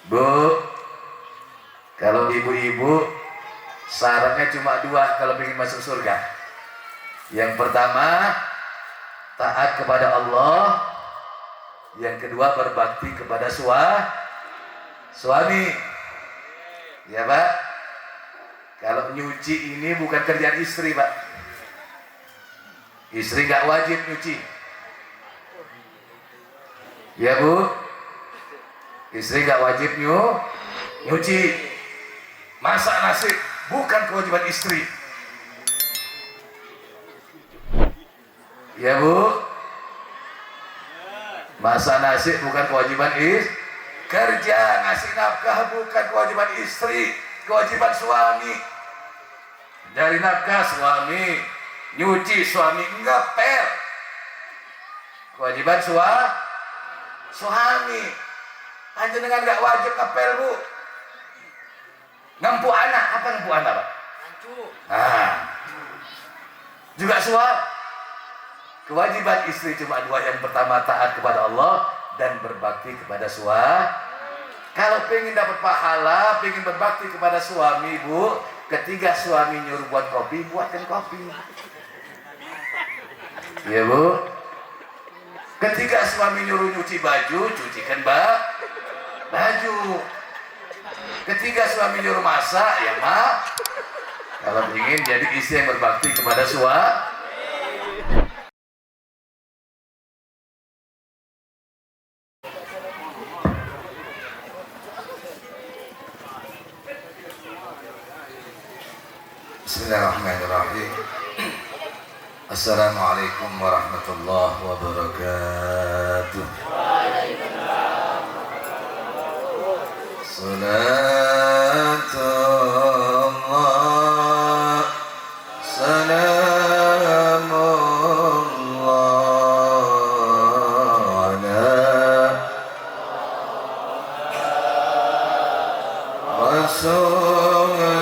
Bu, kalau ibu-ibu syaratnya cuma dua kalau ingin masuk surga. Yang pertama, taat kepada Allah. Yang kedua, berbakti kepada suami. Ya Pak, kalau nyuci ini bukan kerjaan istri Pak. Istri gak wajib nyuci. Ya Bu, istri gak wajib nyuci. Masak nasi bukan kewajiban istri. Ya Bu, masak nasi bukan kewajiban istri. Kerja ngasih nafkah bukan kewajiban istri, kewajiban suami. Dari nafkah suami, nyuci suami, ngepel kewajiban suami. Panjenengan gak wajib ngepel Bu. Ngempu anak, apa ngempu anak Pak? Nah, juga suami. Kewajiban istri cuma dua. Yang pertama, taat kepada Allah dan berbakti kepada suami. Kalau pengen dapat pahala, pengen berbakti kepada suami Bu, ketika suami nyuruh buat kopi, buatkan kopi. Ya Bu. Ketika suami nyuruh nyuci baju, cucikan baju. Ketika suami nyuruh masak, ya kalau ingin jadi istri yang berbakti kepada suami. Bismillahirrahmanirrahim. Assalamualaikum warahmatullahi wabarakatuh. Salatullah, salamullah ala Rasulillah.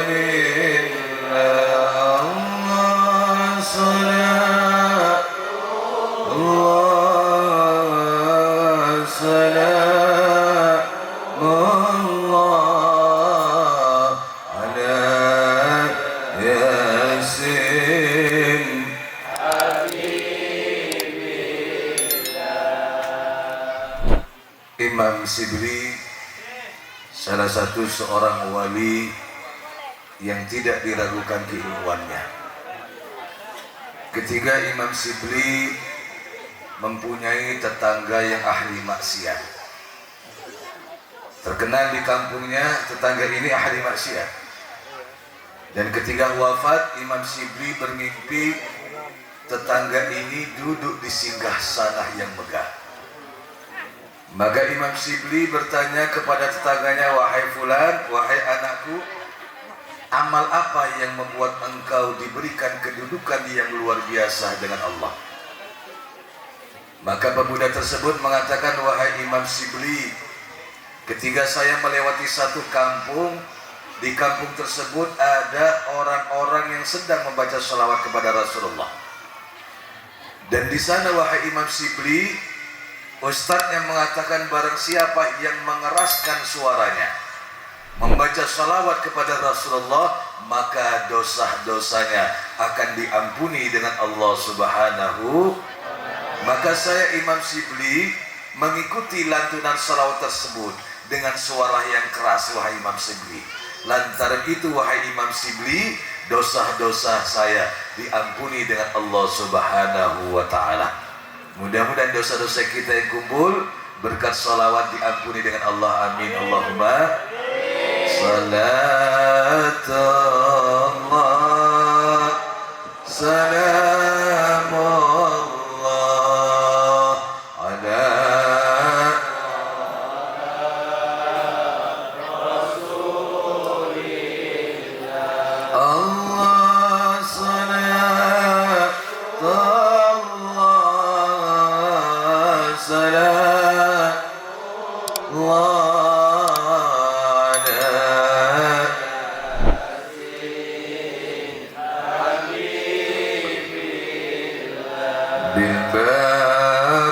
Imam Shibli salah satu seorang wali yang tidak diragukan keilmuannya. Ketiga, Imam Shibli mempunyai tetangga yang ahli maksiat. Terkenal di kampungnya tetangga ini ahli maksiat. Dan ketika wafat, Imam Shibli bermimpi tetangga ini duduk di singgasana yang megah. Maka Imam Shibli bertanya kepada tetangganya, "Wahai fulan, wahai anakku, amal apa yang membuat engkau diberikan kedudukan yang luar biasa dengan Allah?" Maka pemuda tersebut mengatakan, "Wahai Imam Shibli, ketika saya melewati satu kampung, di kampung tersebut ada orang-orang yang sedang membaca salawat kepada Rasulullah. Dan di sana, wahai Imam Shibli, ustadz yang mengatakan barang siapa yang mengeraskan suaranya membaca salawat kepada Rasulullah, maka dosa-dosanya akan diampuni dengan Allah Subhanahu." Maka saya Imam Shibli mengikuti lantunan salawat tersebut dengan suara yang keras, wahai Imam Shibli. Lantaran itu, wahai Imam Shibli, dosa-dosa saya diampuni dengan Allah Subhanahu wa ta'ala. Mudah-mudahan dosa-dosa kita yang kumpul berkat salawat diampuni dengan Allah. Amin. Allahumma salatullah, salamullah ala Rasulillah. Allah salatullah, salamullah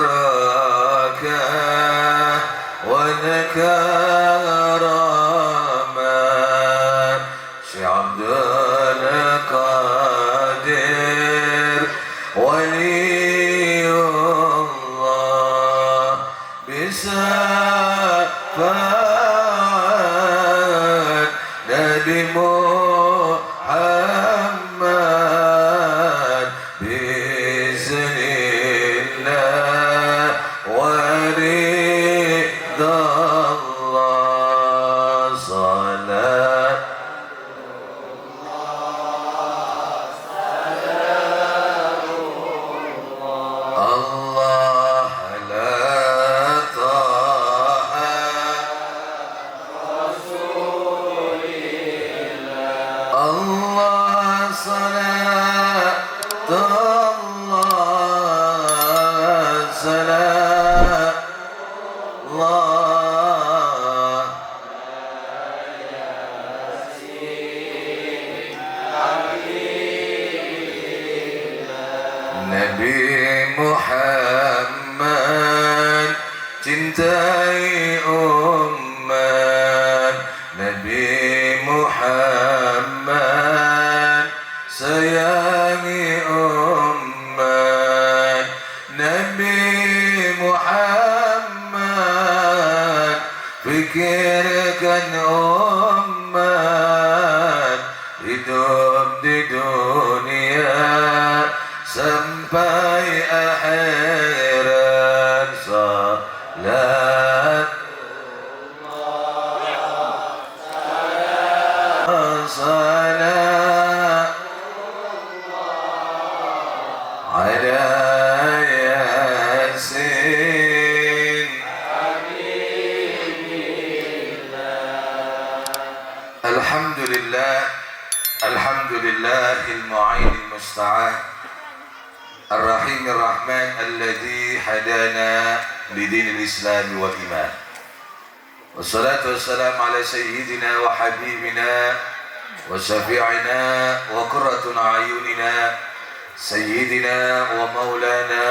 بالبركة وذكر Rahman Syekh Abdul Qadir Waliullah bisa Nabi Muhammad biiznillah wa ridallah salat Allah ala taha Allah salat Allah salat Allah Nabi Muhammad cintai umat Nabi Muhammad sayangi umat Nabi Muhammad pikirkan umat hidup di dunia sampai akhirat salat salat ala yasin alhamdulillah alhamdulillahil mu'inil musta'an الرحيم الرحمن الذي هدانا لدين الإسلام والإيمان والصلاة والسلام على سيدنا وحبيبنا وشفيعنا وقرة أعيننا سيدنا ومولانا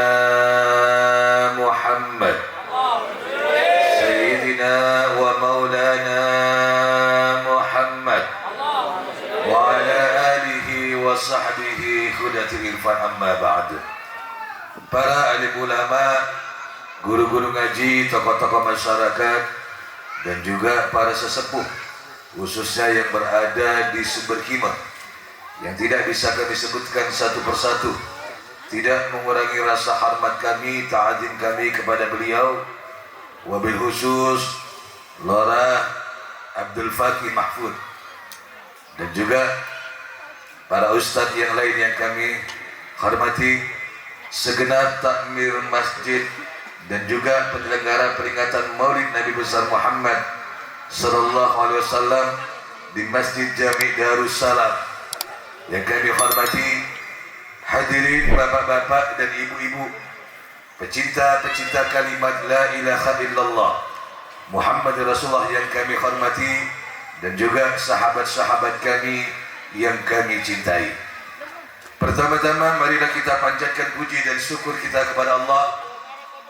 محمد سيدنا ومولانا محمد وعلى آله وصحبه هداة الإرفان أما بعد. Para alim ulama, guru-guru ngaji, tokoh-tokoh masyarakat, dan juga para sesepuh, khususnya yang berada di sumber hikmah, yang tidak bisa kami sebutkan satu persatu, tidak mengurangi rasa hormat kami, ta'adzim kami kepada beliau, wabil khusus Lora Abdul Fakih Mahfud, dan juga para ustadz yang lain yang kami hormati, segenap takmir masjid dan juga penyelenggara peringatan Maulid Nabi besar Muhammad sallallahu alaihi wasallam di Masjid Jami Darussalam yang kami hormati, hadirin bapak-bapak dan ibu-ibu, pecinta-pecinta kalimat la ilaha illallah Muhammad Rasulullah yang kami hormati, dan juga sahabat-sahabat kami yang kami cintai. Pertama-tama marilah kita panjatkan puji dan syukur kita kepada Allah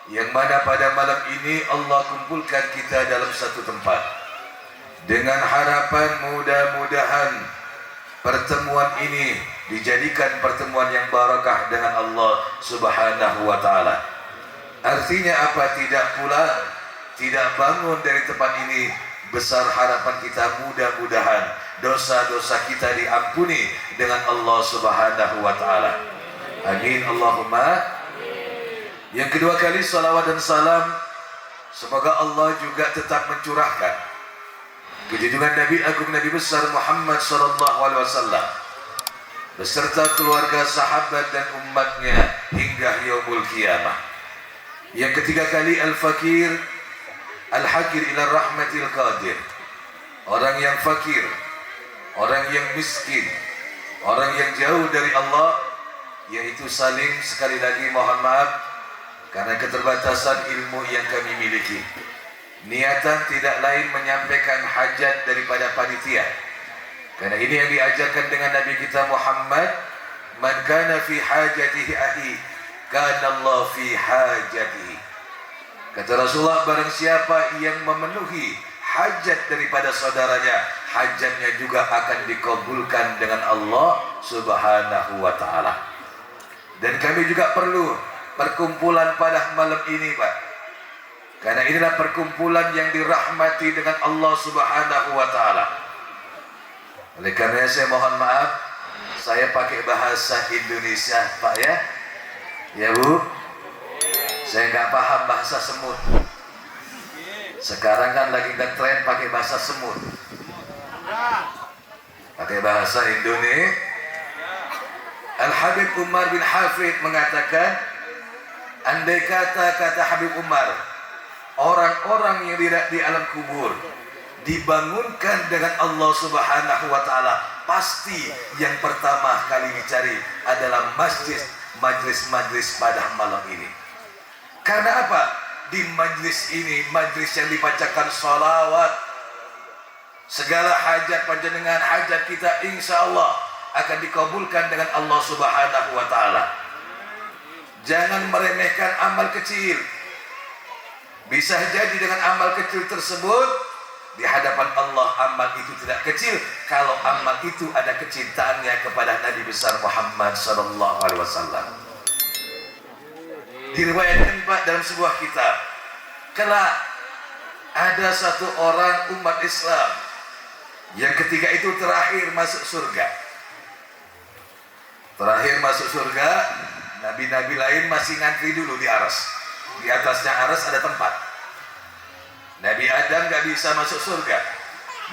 yang mana pada malam ini Allah kumpulkan kita dalam satu tempat dengan harapan mudah-mudahan pertemuan ini dijadikan pertemuan yang barakah dengan Allah Subhanahu wa taala. Artinya apa? Tidak pulang, tidak bangun dari tempat ini, besar harapan kita mudah-mudahan dosa-dosa kita diampuni dengan Allah Subhanahu wa taala. Amin Allahumma. Yang kedua kali salawat dan salam semoga Allah juga tetap mencurahkan kejunjungan Nabi agung Nabi besar Muhammad sallallahu alaihi wasallam beserta keluarga, sahabat dan umatnya hingga yaumul qiyamah. Yang ketiga kali al-fakir al-hakir ila rahmatil qadir, orang yang fakir, orang yang miskin, orang yang jauh dari Allah, yaitu saling sekali lagi mohon maaf karena keterbatasan ilmu yang kami miliki. Niatan tidak lain menyampaikan hajat daripada panitia, karena ini yang diajarkan dengan Nabi kita Muhammad, man kana fi hajatihi ahi kana Allah fi hajatihi. Kata Rasulullah, barang siapa yang memenuhi hajat daripada saudaranya, hajatnya juga akan dikabulkan dengan Allah Subhanahu wa ta'ala. Dan kami juga perlu perkumpulan pada malam ini, Pak, karena inilah perkumpulan yang dirahmati dengan Allah Subhanahu wa ta'ala. Oleh karena saya mohon maaf, saya pakai bahasa Indonesia, Pak, ya. Ya, Bu. Saya nggak paham bahasa semut. Sekarang kan lagi ngetren pakai bahasa semut. Pakai bahasa Indonesia. Al-Habib Umar bin Hafid mengatakan, andai kata Habib Umar, orang-orang yang di alam kubur dibangunkan dengan Allah Subhanahu wa ta'ala, pasti yang pertama kali dicari adalah majlis pada malam ini. Karena apa? Di majlis ini, majlis yang dibacakan salawat, segala hajat panjenengan, hajat kita insya Allah akan dikabulkan dengan Allah Subhanahu wa ta'ala. Jangan meremehkan amal kecil. Bisa jadi dengan amal kecil tersebut di hadapan Allah amal itu tidak kecil kalau amal itu ada kecintaannya kepada Nabi besar Muhammad sallallahu alaihi wasallam. Diriwayatkan, Pak, dalam sebuah kitab, kelak ada satu orang umat Islam yang ketika itu terakhir masuk surga. Terakhir masuk surga, nabi-nabi lain masih ngantri dulu di aras. Di atasnya aras ada tempat. Nabi Adam gak bisa masuk surga,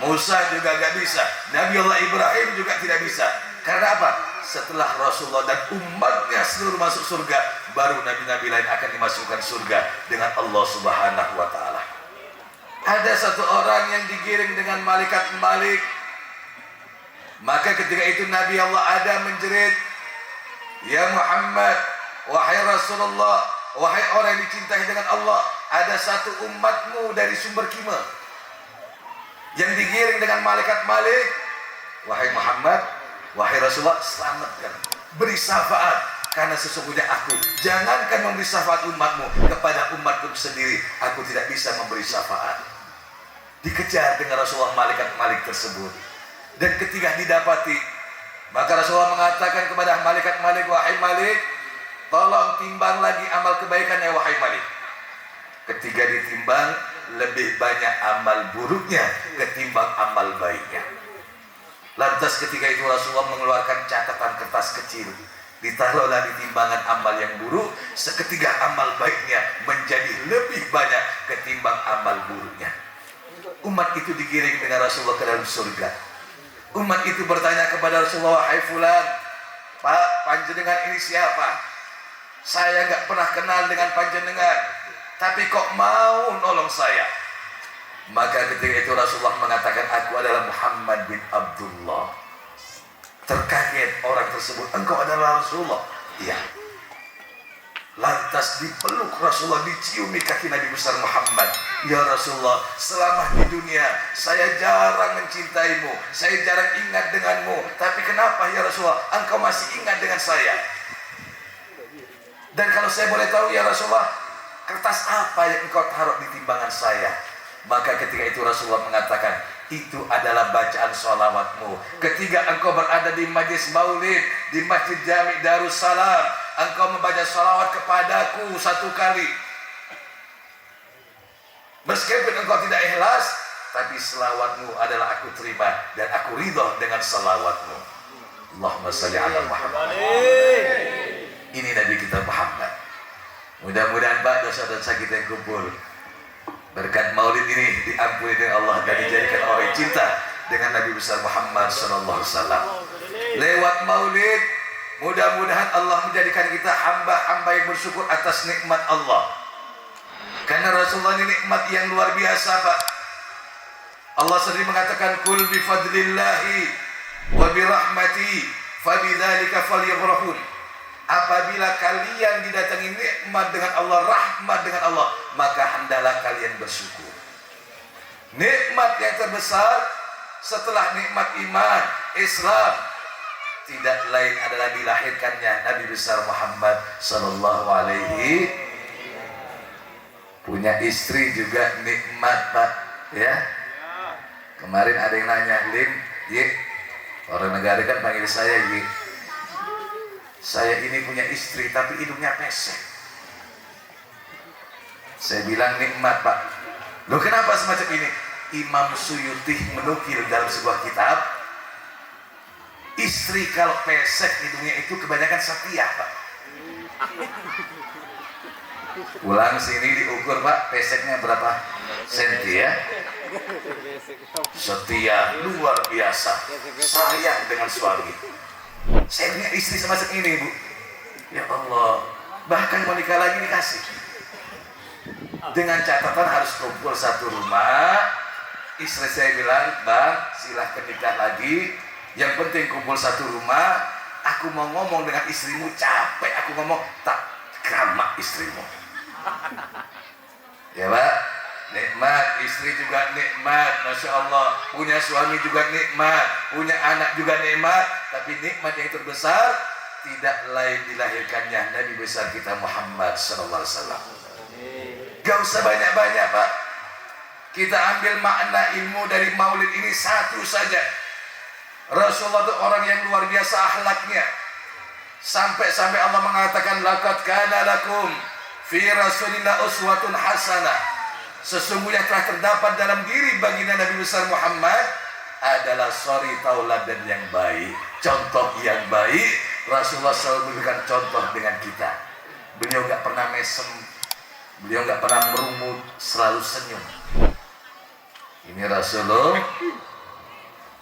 Musa juga gak bisa, Nabi Allah Ibrahim juga tidak bisa. Karena apa? Setelah Rasulullah dan umatnya seluruh masuk surga, baru nabi-nabi lain akan dimasukkan surga dengan Allah Subhanahu wa ta'ala. Ada satu orang yang digiring dengan malaikat Malik. Maka ketika itu Nabi Allah Adam menjerit, ya Muhammad, wahai Rasulullah, wahai orang yang dicintai dengan Allah, ada satu umatmu dari sumber kima yang digiring dengan malaikat Malik. Wahai Muhammad, wahai Rasulullah, selamatkan, beri syafaat, karena sesungguhnya aku, jangankan memberi syafaat umatmu, kepada umatku sendiri aku tidak bisa memberi syafaat. Dikejar dengan Rasulullah malaikat Malik tersebut, dan ketika didapati, maka Rasulullah mengatakan kepada malaikat Malik, wahai Malik, tolong timbang lagi amal kebaikan ya wahai Malik. Ketika ditimbang, lebih banyak amal buruknya ketimbang amal baiknya. Lantas ketika itu Rasulullah mengeluarkan catatan kertas kecil, ditaruhlah di timbangan amal yang buruk, seketika amal baiknya menjadi lebih banyak ketimbang amal buruknya. Umat itu digiring dengan Rasulullah ke dalam surga. Umat itu bertanya kepada Rasulullah, wahai fulan, Pak, panjenengan ini siapa? Saya nggak pernah kenal dengan panjenengan, tapi kok mau nolong saya? Maka ketika itu Rasulullah mengatakan, aku adalah Muhammad bin Abdullah. Terkaget orang tersebut, engkau adalah Rasulullah? Iya. Lantas dipeluk Rasulullah, diciumi kaki Nabi besar Muhammad. Ya Rasulullah, selama di dunia saya jarang mencintaimu, saya jarang ingat denganmu, tapi kenapa ya Rasulullah engkau masih ingat dengan saya? Dan kalau saya boleh tahu ya Rasulullah, kertas apa yang engkau taruh di timbangan saya? Maka ketika itu Rasulullah mengatakan, itu adalah bacaan sholawatmu. Ketika engkau berada di majlis maulid, di Masjid Jami Darussalam, engkau membaca sholawat kepadaku satu kali. Meskipun engkau tidak ikhlas, tapi selawatmu adalah aku terima dan aku ridho dengan selawatmu. Allahumma salli ala Muhammad. Ini Nabi kita Muhammad. Mudah-mudahan Pak, dosa-dosa kita yang kumpul berkat maulid ini diampuni dengan Allah dan dijadikan orang cinta dengan Nabi besar Muhammad sallallahu alaihi wasallam. Lewat maulid, mudah-mudahan Allah menjadikan kita hamba-hamba yang bersyukur atas nikmat Allah. Karena Rasulullah ini nikmat yang luar biasa, Pak. Allah sendiri mengatakan, kul bi fadlillahi wa bi rahmati fabidzalika falyafrahun. Apabila kalian didatangi nikmat dengan Allah, rahmat dengan Allah, maka hendaklah kalian bersyukur. Nikmat yang terbesar setelah nikmat iman, Islam, tidak lain adalah dilahirkannya Nabi besar Muhammad sallallahu alaihi. Punya istri juga nikmat Pak, ya. Kemarin ada yang nanya, Lim, Ye, orang negara kan panggil saya Ye. Saya ini punya istri tapi hidungnya pesek. Saya bilang nikmat Pak. Loh kenapa semacam ini? Imam Suyuti menukil dalam sebuah kitab, istri kalau pesek hidungnya itu kebanyakan setia Pak. Pulang sini diukur Pak, peseknya berapa senti ya? Setia, luar biasa, sayang dengan suami. Saya punya istri semacam ini Bu. Ya Allah, bahkan mau nikah lagi dikasih. Dengan catatan harus kumpul satu rumah. Istri saya bilang, Bang, silahkan nikah lagi. Yang penting kumpul satu rumah. Aku mau ngomong dengan istrimu, capek aku ngomong, tak kramak istrimu. Ya Pak, nikmat, istri juga nikmat, Masya Allah. Punya suami juga nikmat, punya anak juga nikmat. Tapi nikmat yang terbesar tidak lain dilahirkannya Nabi besar kita Muhammad SAW. Gak usah banyak-banyak Pak. Kita ambil makna ilmu dari maulid ini satu saja. Rasulullah itu orang yang luar biasa akhlaknya. Sampai-sampai Allah mengatakan, laqad kana lakum fi Rasulillah uswatun hasanah. Sesungguhnya telah terdapat dalam diri baginda Nabi besar Muhammad adalah suri tauladan yang baik, contoh yang baik. Rasulullah selalu memberikan contoh dengan kita. Beliau nggak pernah mesem, beliau nggak pernah merungut, selalu senyum. Ini Rasulullah,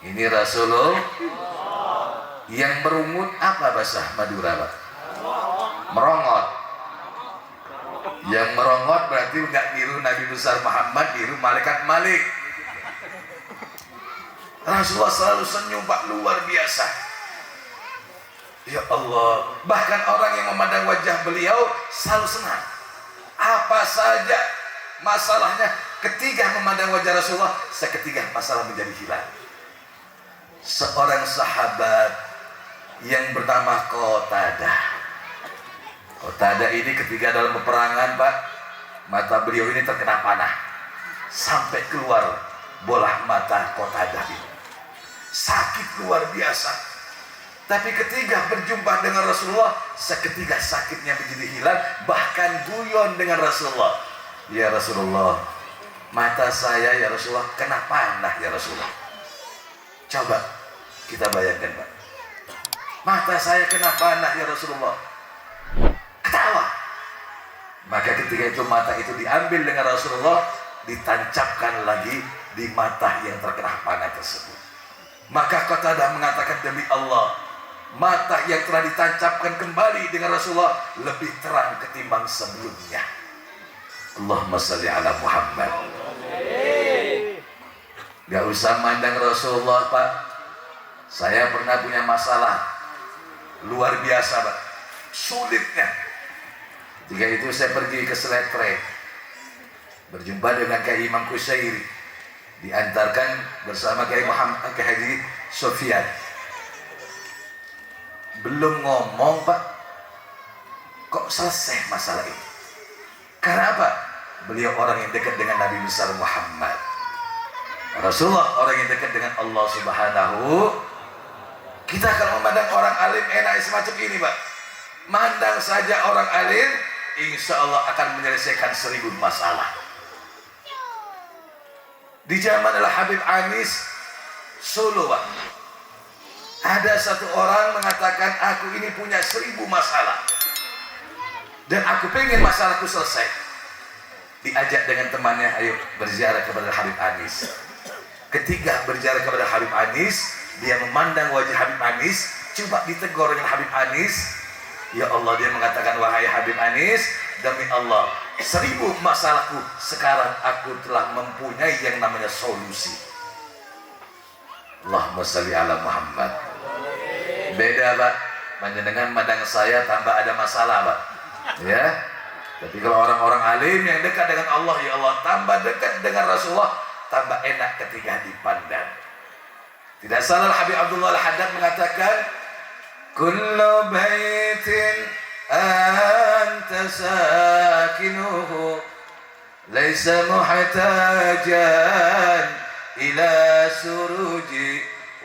ini Rasulullah. Yang merungut apa bahasa Madura Pak? Merongot. Yang merongot berarti nggak niru Nabi besar Muhammad, niru malaikat Malik. Rasulullah selalu senyum Pak, luar biasa. Ya Allah, bahkan orang yang memandang wajah beliau selalu senang. Apa saja masalahnya, ketika memandang wajah Rasulullah, seketika masalah menjadi hilang. Seorang sahabat yang bernama Qatadah. Qatadah ini ketika dalam peperangan Pak, mata beliau ini terkena panah sampai keluar bola mata Qatadah ini. Sakit luar biasa. Tapi ketika berjumpa dengan Rasulullah, seketika sakitnya menjadi hilang, bahkan guyon dengan Rasulullah. Ya Rasulullah, mata saya ya Rasulullah kena panah ya Rasulullah. Coba kita bayangkan Pak, mata saya kena panah ya Rasulullah. Ketawa. Maka ketika itu mata itu diambil dengan Rasulullah, ditancapkan lagi di mata yang terkena panah tersebut. Maka Qatadah mengatakan, demi Allah, mata yang telah ditancapkan kembali dengan Rasulullah lebih terang ketimbang sebelumnya. Allahumma salli ala Muhammad. Gak usah mandang Rasulullah Pak. Saya pernah punya masalah luar biasa Pak, sulitnya. Ketika itu saya pergi ke Seletre, berjumpa dengan Kiai Imam Kusairi, diantarkan bersama Kiai Muhammad Kiai Haji Sofyan. Belum ngomong Pak, kok selesai masalah ini. Karena apa? Beliau orang yang dekat dengan Nabi besar Muhammad. Rasulullah orang yang dekat dengan Allah Subhanahu. Kita kalau memandang orang alim enak semacam ini Pak, mandang saja orang alim, insya Allah akan menyelesaikan 1000 masalah. Di zaman Al-Habib Anis Solo Pak, ada satu orang mengatakan, aku ini punya 1000 masalah dan aku pengen masalahku selesai. Diajak dengan temannya, ayo berziarah kepada Habib Anis. Ketika berziarah kepada Habib Anis, dia memandang wajah Habib Anis, coba ditegur dengan Habib Anis. Ya Allah, dia mengatakan, wahai Habib Anis, demi Allah, 1000 masalahku sekarang aku telah mempunyai yang namanya solusi. Allahumma salli ala Muhammad. Beda Pak, dengan mandang saya tambah ada masalah Pak, ya. Tapi kalau orang-orang alim yang dekat dengan Allah, ya Allah, tambah dekat dengan Rasulullah, tambah enak ketika dipandang. Tidak salah Habib Abdullah Al-Haddad mengatakan, kullu baitin anta sakinuhu ليس محتاجا إلى سروج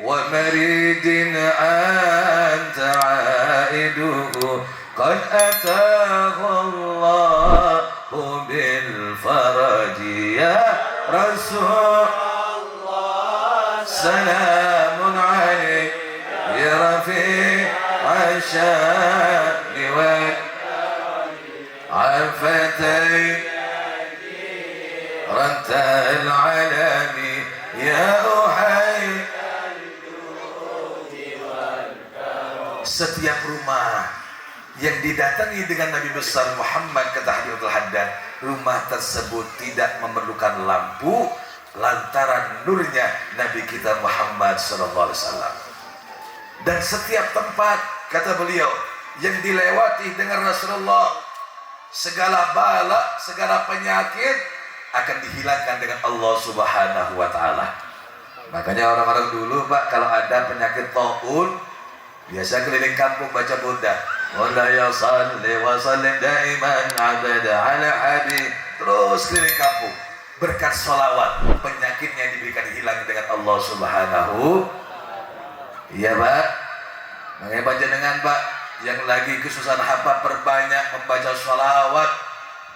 ومريد أنت عائده قد أتاه الله بالفرج يا رسول الله سلام عليك يا رفيع الشان والعفتين رد العالم يا أحي. Setiap rumah yang didatangi dengan Nabi besar Muhammad ke Tahliyatul Haddad, rumah tersebut tidak memerlukan lampu lantaran nurnya Nabi kita Muhammad SAW. Dan setiap tempat, kata beliau, yang dilewati dengan Rasulullah, segala bala, segala penyakit akan dihilangkan dengan Allah Subhanahu wa Ta'ala. Makanya orang-orang dulu, Pak, kalau ada penyakit taun, biasa keliling kampung baca burdah. Wala ya salli wa sallim daiman abada ala habib. Terus keliling kampung. Berkat sholawat, penyakitnya diberikan hilang dengan Allah Subhanahu. Iya, Pak. Makanya panjenengan, Pak, yang lagi kesusahan apa, perbanyak membaca sholawat.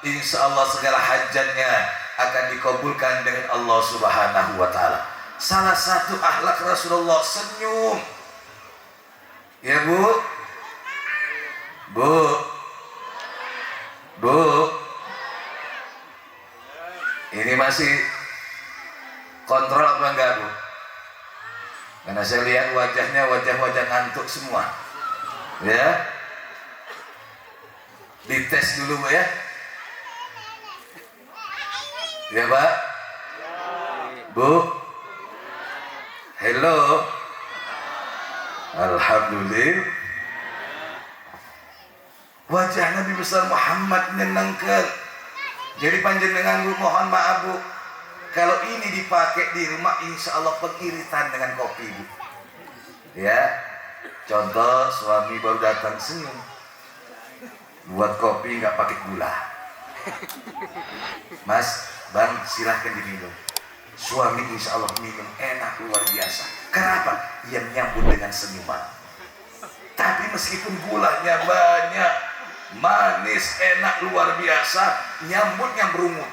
Insya Allah segala hajatnya akan dikabulkan dengan Allah Subhanahu wa Ta'ala. Salah satu akhlak Rasulullah senyum. Ya Bu, Bu, Bu, ini masih kontrol apa enggak Bu? Karena saya lihat wajahnya wajah-wajah ngantuk semua. Ya, dites dulu Bu ya. Ya Pak, Bu, hello. Alhamdulillah. Wajah Nabi besar Muhammad menyenangkan. Jadi panjenengan Bu, mohon maaf Bu, kalau ini dipakai di rumah insya Allah pengiritan dengan kopi Bu. Ya, contoh suami baru datang senyum, buat kopi nggak pakai gula. Mas, Bang, silahkan diminum. Suami insya Allah minum enak luar biasa. Kenapa? Ia menyambut dengan senyuman. Tapi meskipun gulanya banyak, manis, enak luar biasa, nyambutnya berumur.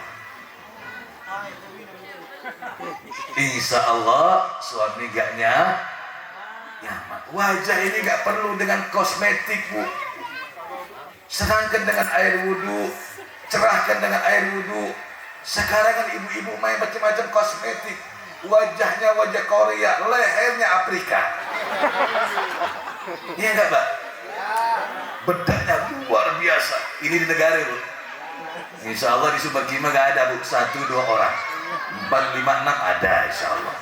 Insya Allah suami gak nyaman. Wajah ini gak perlu dengan kosmetik Bu. Senangkan dengan air wudhu, cerahkan dengan air wudhu. Sekarang kan ibu-ibu main macam-macam kosmetik. Wajahnya wajah Korea, lehernya Afrika. Iya enggak Pak? Bedaknya luar biasa. Ini di negara Bu. Insya Allah di Subagima gak ada Bu, 1-2 orang. 4, 5, 6 ada insya Allah.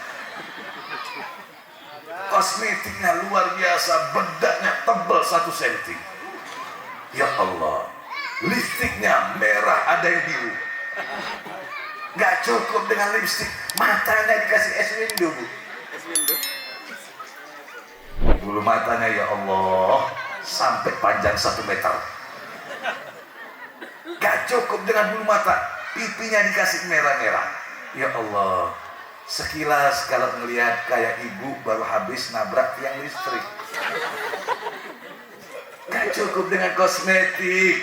Kosmetiknya luar biasa, bedaknya tebal 1 cm. Ya Allah, lipstiknya merah ada yang biru. Gak cukup dengan lipstik, matanya dikasih es window Bu. Bulu matanya ya Allah sampai panjang 1 meter. Gak cukup dengan bulu mata, pipinya dikasih merah-merah. Ya Allah, sekilas kalau melihat kayak ibu baru habis nabrak tiang listrik. Gak cukup dengan kosmetik.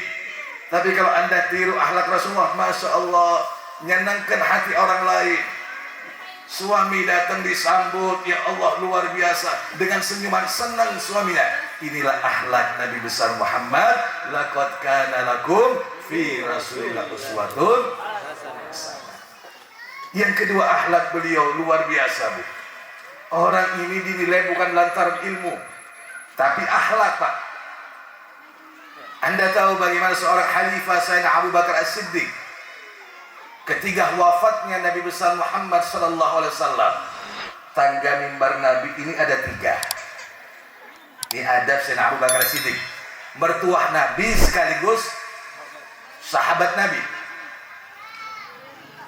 Tapi kalau Anda tiru akhlak Rasulullah, Masya Allah, menyenangkan hati orang lain. Suami datang disambut, ya Allah luar biasa, dengan senyuman, senang suaminya. Inilah akhlak Nabi besar Muhammad. Laqad kana lakum fi Rasulillah uswatun. Yang kedua, akhlak beliau luar biasa Bu. Orang ini dinilai bukan lantaran ilmu, tapi akhlak Pak. Anda tahu bagaimana seorang khalifah Sayyidina Abu Bakar As-Siddiq ketika wafatnya Nabi besar Muhammad SAW, tangga mimbar Nabi ini ada 3. Ini adab Sayyidina Abu Bakar As-Siddiq, mertua Nabi sekaligus sahabat Nabi.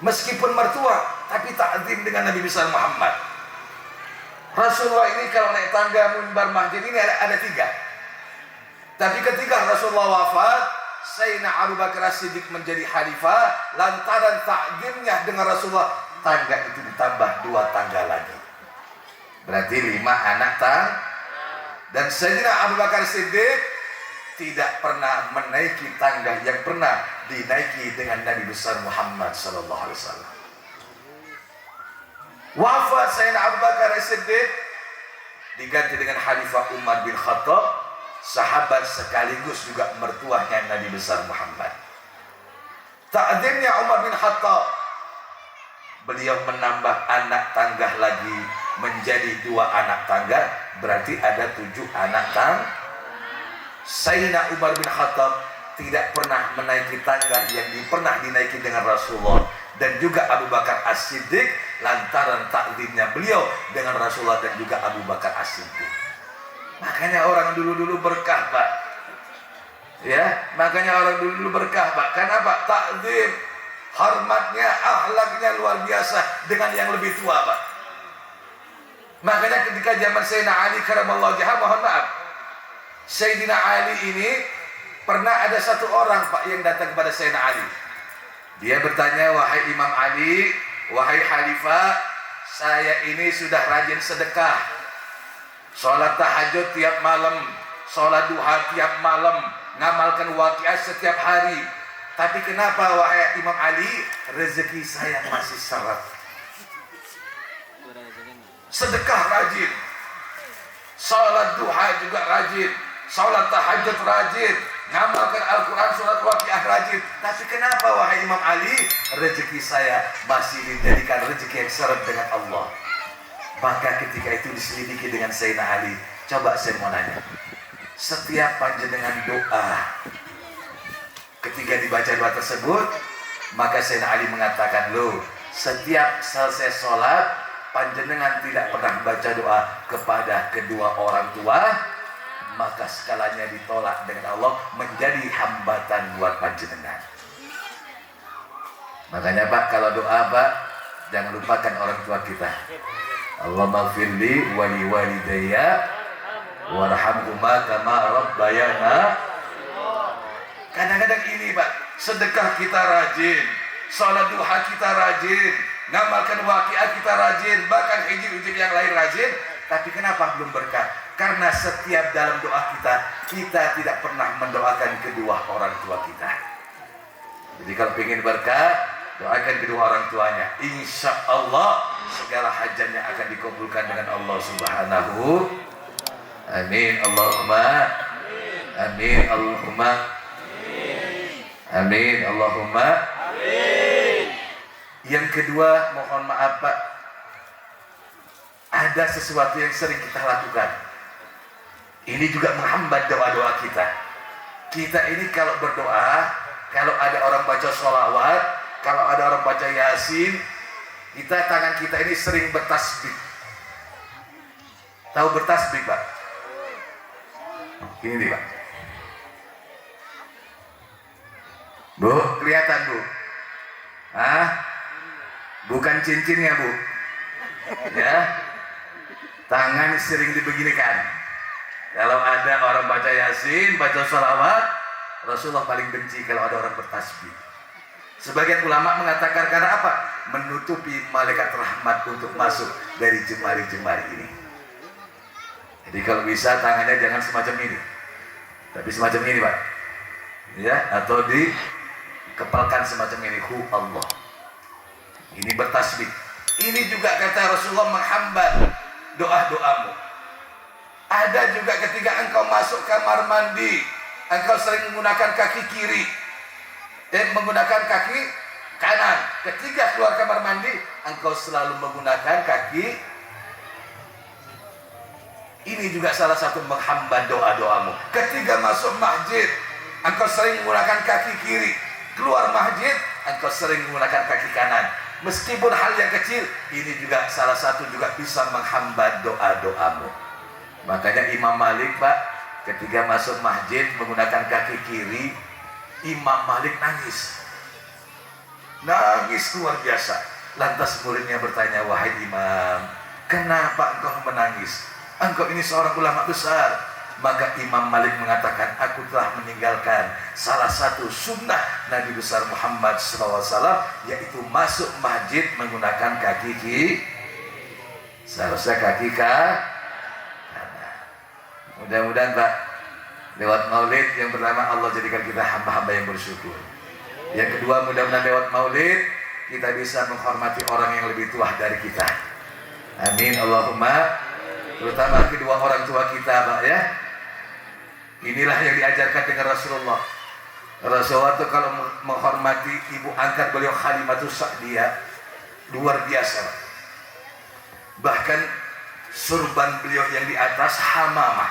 Meskipun mertua, tapi ta'zim dengan Nabi besar Muhammad. Rasulullah ini kalau naik tangga mimbar masjid ini ada 3. Tapi ketika Rasulullah wafat, Sayyidina Abu Bakar As-Siddiq menjadi khalifah lantaran takdirnya dengan Rasulullah, tangga itu ditambah 2 tangga lagi, berarti 5 anak dan Sayyidina Abu Bakar As-Siddiq tidak pernah menaiki tangga yang pernah dinaiki dengan Nabi besar Muhammad sallallahu alaihi wasallam. Wafat Sayyidina Abu Bakar As-Siddiq diganti dengan Khalifah Umar bin Khattab, sahabat sekaligus juga mertuanya Nabi besar Muhammad. Takdirnya Umar bin Khattab, beliau menambah anak tangga lagi menjadi 2 anak tangga, berarti ada 7 anak tangga. Sayyidina Umar bin Khattab tidak pernah menaiki tangga yang pernah dinaiki dengan Rasulullah dan juga Abu Bakar As-Siddiq lantaran takdirnya beliau dengan Rasulullah dan juga Abu Bakar As-Siddiq. Makanya orang dulu-dulu berkah, Pak. Ya, makanya orang dulu-dulu berkah, Pak. Kenapa? Takdir, hormatnya, akhlaknya luar biasa dengan yang lebih tua, Pak. Makanya ketika zaman Sayyidina Ali karamallahu wajhah, mohon maaf, Sayyidina Ali ini pernah ada satu orang, Pak, yang datang kepada Sayyidina Ali. Dia bertanya, wahai Imam Ali, wahai Khalifah, saya ini sudah rajin sedekah, sholat tahajud tiap malam, sholat duha tiap malam, ngamalkan waqiah setiap hari. Tapi kenapa wahai Imam Ali, rezeki saya masih seret? Sedekah rajin, sholat duha juga rajin, sholat tahajud rajin, ngamalkan Al-Quran, surat waqiah rajin. Tapi kenapa wahai Imam Ali, rezeki saya masih dijadikan rezeki yang seret dengan Allah? Maka ketika itu diselidiki dengan Sayyidina Ali. Coba saya mau nanya, setiap panjenengan doa, ketika dibaca doa tersebut, maka Sayyidina Ali mengatakan, loh, setiap selesai sholat panjenengan tidak pernah baca doa kepada kedua orang tua, maka skalanya ditolak dengan Allah menjadi hambatan buat panjenengan. Makanya Pak, kalau doa Pak, jangan lupakan orang tua kita. Allahumma firli wali walidayya warhamhuma kama rabbayana. Kadang-kadang ini Pak, sedekah kita rajin, sholat duha kita rajin, ngamalkan waqiah kita rajin, bahkan hijab-hijab yang lain rajin. Tapi kenapa belum berkah? Karena setiap dalam doa kita tidak pernah mendoakan kedua orang tua kita. Jadi kalau ingin berkah, doakan kedua orang tuanya. Insya Allah segala hajatnya akan dikabulkan dengan Allah Subhanahu. Amin Allahumma. Amin Allahumma. Amin Allahumma. Yang kedua, mohon maaf Pak, ada sesuatu yang sering kita lakukan. Ini juga menghambat doa-doa kita. Kita ini kalau berdoa, kalau ada orang baca sholawat, kalau ada orang baca yasin, tangan kita ini sering bertasbih. Tahu bertasbih Pak? Ini nih Pak. Bu, kelihatan Bu? Bukan cincinnya Bu. Ya, tangan sering dibeginikan. Kalau ada orang baca yasin, baca sholawat, Rasulullah paling benci kalau ada orang bertasbih. Sebagian ulama mengatakan karena apa? Menutupi malaikat rahmat untuk masuk dari jemari-jemari ini. Jadi kalau bisa tangannya jangan semacam ini, tapi semacam ini Pak, ya, atau dikepalkan semacam ini, hu Allah. Ini bertasbih. Ini juga kata Rasulullah menghambat doa-doamu. Ada juga ketika engkau masuk kamar mandi, engkau sering menggunakan kaki kiri dan menggunakan kaki kanan. Ketika keluar kamar mandi, engkau selalu menggunakan kaki. Ini juga salah satu menghambat doa-doamu. Ketika masuk masjid, engkau sering menggunakan kaki kiri. Keluar masjid, engkau sering menggunakan kaki kanan. Meskipun hal yang kecil, ini juga salah satu juga bisa menghambat doa-doamu. Makanya Imam Malik Pak, ketika masuk masjid menggunakan kaki kiri, Imam Malik nangis. Nangis luar biasa. Lantas muridnya bertanya, wahai Imam, kenapa engkau menangis? Engkau ini seorang ulama besar, Maka Imam Malik mengatakan, aku telah meninggalkan salah satu sunnah Nabi besar Muhammad SAW, yaitu masuk masjid menggunakan kaki kiri. Seharusnya kaki kanan. Mudah-mudahan Pak, lewat maulid yang pertama Allah jadikan kita hamba-hamba yang bersyukur. Yang kedua, mudah-mudahan lewat maulid kita bisa menghormati orang yang lebih tua dari kita. Amin Allahumma. Terutama kedua orang tua kita Pak ya. Inilah yang diajarkan dengan Rasulullah. Rasulullah itu kalau menghormati ibu angkat beliau Halimatus Sa'diyah, luar biasa. Bahkan surban beliau yang di atas hamamah,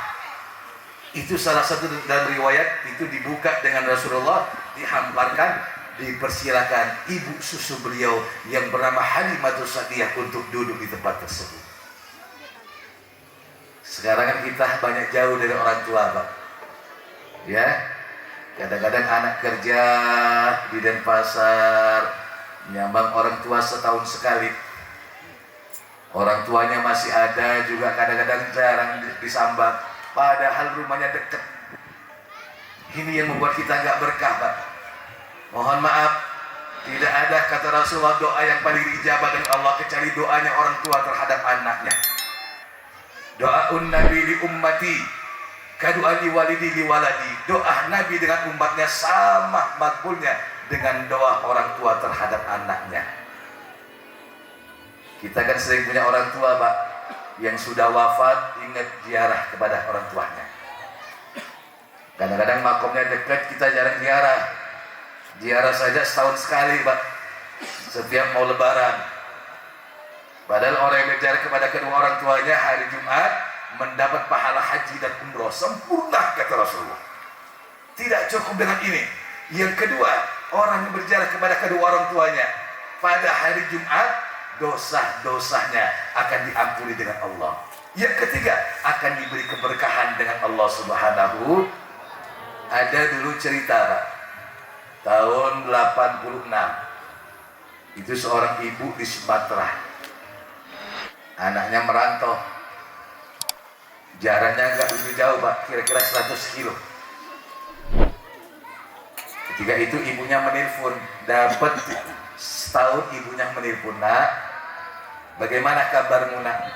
itu salah satu dalam riwayat itu dibuka dengan Rasulullah, dihamparkan, dipersilakan ibu susu beliau yang bernama Halimatus Sa'diyah untuk duduk di tempat tersebut. Sekarang kan kita banyak jauh dari orang tua Pak ya. Kadang-kadang anak kerja di Denpasar, nyambang orang tua setahun sekali. Orang tuanya masih ada juga, kadang-kadang jarang disambang, padahal rumahnya dekat. Ini yang membuat kita nggak berkah Pak. Mohon maaf, tidak ada kata Rasulullah doa yang paling diijabah dengan Allah kecuali doanya orang tua terhadap anaknya. Doaun Nabi li ummati kadu'a li walidi li waladi. Doa Nabi dengan umatnya sama makbulnya dengan doa orang tua terhadap anaknya. Kita kan sering punya orang tua Pak yang sudah wafat, ingat ziarah kepada orang tuanya. Kadang-kadang makomnya dekat, kita jarang ziarah. Ziarah saja setahun sekali Pak, setiap mau lebaran. Padahal orang yang berziarah kepada kedua orang tuanya hari Jumat mendapat pahala haji dan umroh sempurna kata Rasulullah. Tidak cukup dengan ini. Yang kedua, orang yang berziarah kepada kedua orang tuanya pada hari Jumat, dosa-dosanya akan diampuni dengan Allah. Yang ketiga, akan diberi keberkahan dengan Allah Subhanahu. Ada dulu cerita Pak, tahun 86, itu seorang ibu di Sumatera, anaknya merantau, jaraknya nggak begitu jauh Pak, kira-kira 100 kilo. Ketika itu ibunya menelpon, dapat setahun ibunya menelpon, nak, bagaimana kabarmu nak?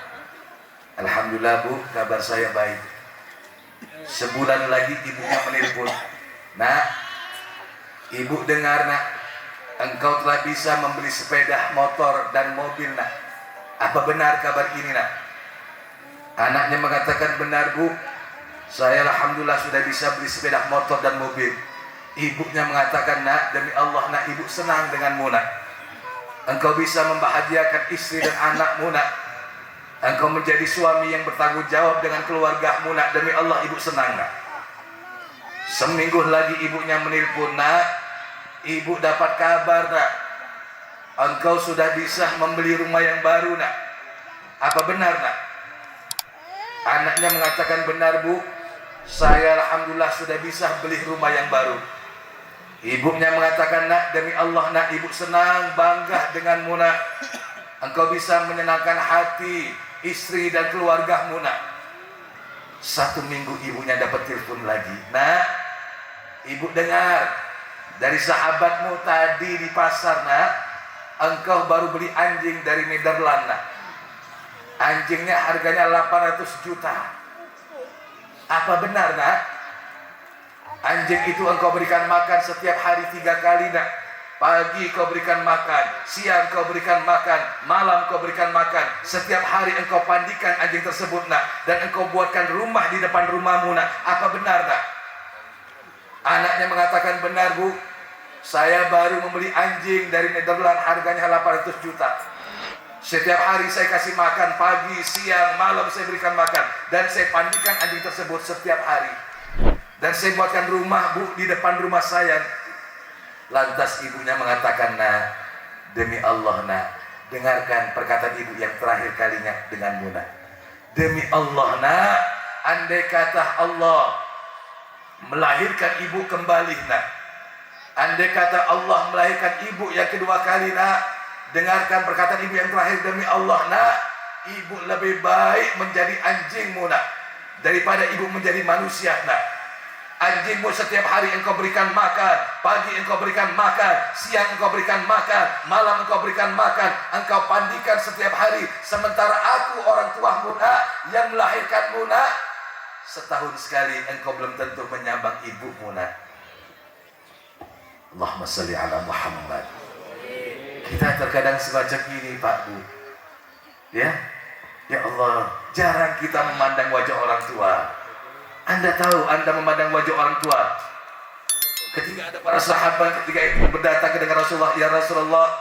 Alhamdulillah Bu, kabar saya baik. Sebulan lagi ibunya menelpon, nak, ibu dengar nak, engkau telah bisa membeli sepeda motor dan mobil nak. Apa benar kabar ini nak? Anaknya mengatakan, benar Bu, saya alhamdulillah sudah bisa beli sepeda motor dan mobil. Ibunya mengatakan, nak, demi Allah nak, ibu senang denganmu nak. Engkau bisa membahagiakan istri dan anakmu nak. Engkau menjadi suami yang bertanggung jawab dengan keluargamu nak. Demi Allah ibu senang nak. Seminggu lagi ibunya menelpon, nak, ibu dapat kabar nak, engkau sudah bisa membeli rumah yang baru nak. Apa benar nak? Anaknya mengatakan, benar Bu, saya alhamdulillah sudah bisa beli rumah yang baru. Ibunya mengatakan, nak, demi Allah nak, ibu senang, bangga denganmu nak. Engkau bisa menyenangkan hati istri dan keluargamu nak. 1 minggu ibunya dapat telepon lagi, nak, ibu dengar dari sahabatmu tadi di pasar nak, engkau baru beli anjing dari Nederland nak. Anjingnya harganya 800 juta. Apa benar nak? Anjing itu engkau berikan makan setiap hari 3 kali nak. Pagi kau berikan makan, siang kau berikan makan, malam kau berikan makan. Setiap hari engkau pandikan anjing tersebut nak, dan engkau buatkan rumah di depan rumahmu nak. Apa benar nak? Anaknya mengatakan, benar Bu, saya baru membeli anjing dari Nederland, harganya 800 juta. Setiap hari saya kasih makan, pagi, siang, malam saya berikan makan, dan saya pandikan anjing tersebut setiap hari. Dan saya buatkan rumah Bu di depan rumah saya. Lantas ibunya mengatakan, nak, demi Allah nak, dengarkan perkataan ibu yang terakhir kalinya denganmu nak. Demi Allah nak, andai kata Allah melahirkan ibu kembali nak, andai kata Allah melahirkan ibu yang kedua kali nak, dengarkan perkataan ibu yang terakhir, demi Allah nak, ibu lebih baik menjadi anjingmu nak. daripada ibu menjadi manusia, nak. Anjingmu setiap hari engkau berikan makan, pagi engkau berikan makan, siang engkau berikan makan, malam engkau berikan makan, engkau pandikan setiap hari. Sementara aku orang tuamu, nak, yang melahirkanmu, nak, setahun sekali engkau belum tentu menyambang ibumu, nak. Allahumma salli ala Muhammad. Kita terkadang semacam ini, Pak Bu. Ya Allah, jarang kita memandang wajah orang tua. Anda tahu, Anda memandang wajah orang tua. Ketika ada para sahabat ketika itu berdatang dengan Rasulullah, ya Rasulullah,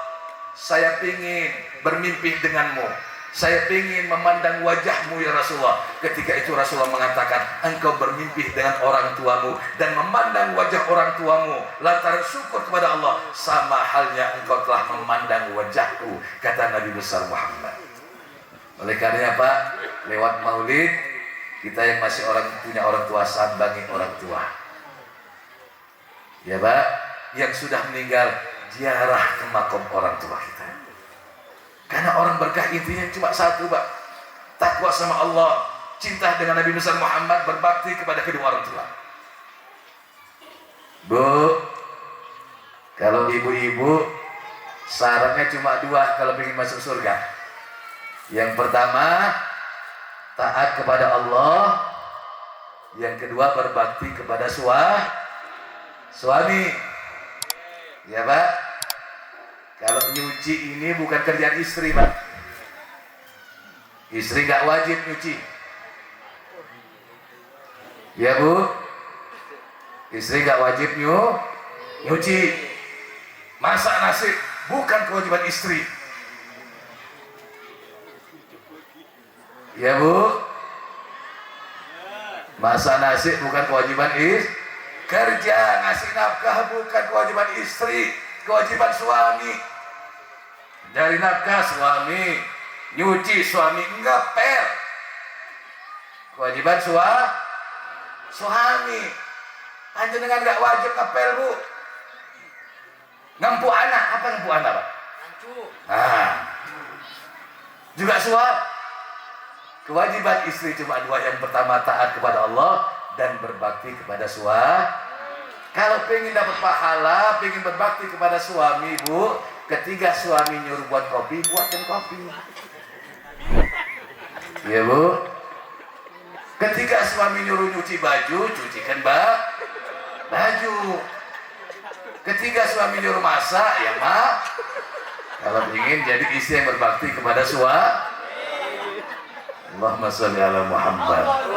saya ingin bermimpi denganmu. Saya ingin memandang wajahmu ya Rasulullah. Ketika itu Rasulullah mengatakan, engkau bermimpi dengan orang tuamu dan memandang wajah orang tuamu lantaran syukur kepada Allah, sama halnya engkau telah memandang wajahku, kata Nabi besar Muhammad. Oleh karena Pak, lewat maulid, kita yang masih punya orang tua, sambangi orang tua. Ya Pak, yang sudah meninggal, ziarah ke makam orang tua kita. Karena orang berkah intinya cuma satu, Pak. Takwa sama Allah, cinta dengan Nabi besar Muhammad, berbakti kepada kedua orang tua. Bu, kalau ibu-ibu sarannya cuma dua kalau ingin masuk surga. Yang pertama, taat kepada Allah. Yang kedua, berbakti kepada suami. Ya Pak, kalau nyuci ini bukan kerjaan istri, Pak. Istri gak wajib nyuci. Ya Bu, istri gak wajib nyuci. Masak nasi bukan kewajiban istri. Ya Bu, masak nasi bukan kewajiban istri. Kerja ngasih nafkah bukan kewajiban istri, kewajiban suami. Dari nafkah suami, nyuci suami, ngepel kewajiban suami. Panjenengan gak wajib ngepel Bu. Ngempu anak, apa ngempu anak Pak? Nah, juga suami. Kewajiban istri cuma dua. Yang pertama, taat kepada Allah dan berbakti kepada suami. Kalau pengen dapat pahala, pengen berbakti kepada suami, Bu, ketika suami nyuruh buat kopi, buatkan kopi. Ya Bu. Ketika suami nyuruh nyuci baju, cucikan baju. Ketika suami nyuruh masak, ya kalau ingin jadi istri yang berbakti kepada suami. Allahumma sholli ala Muhammad.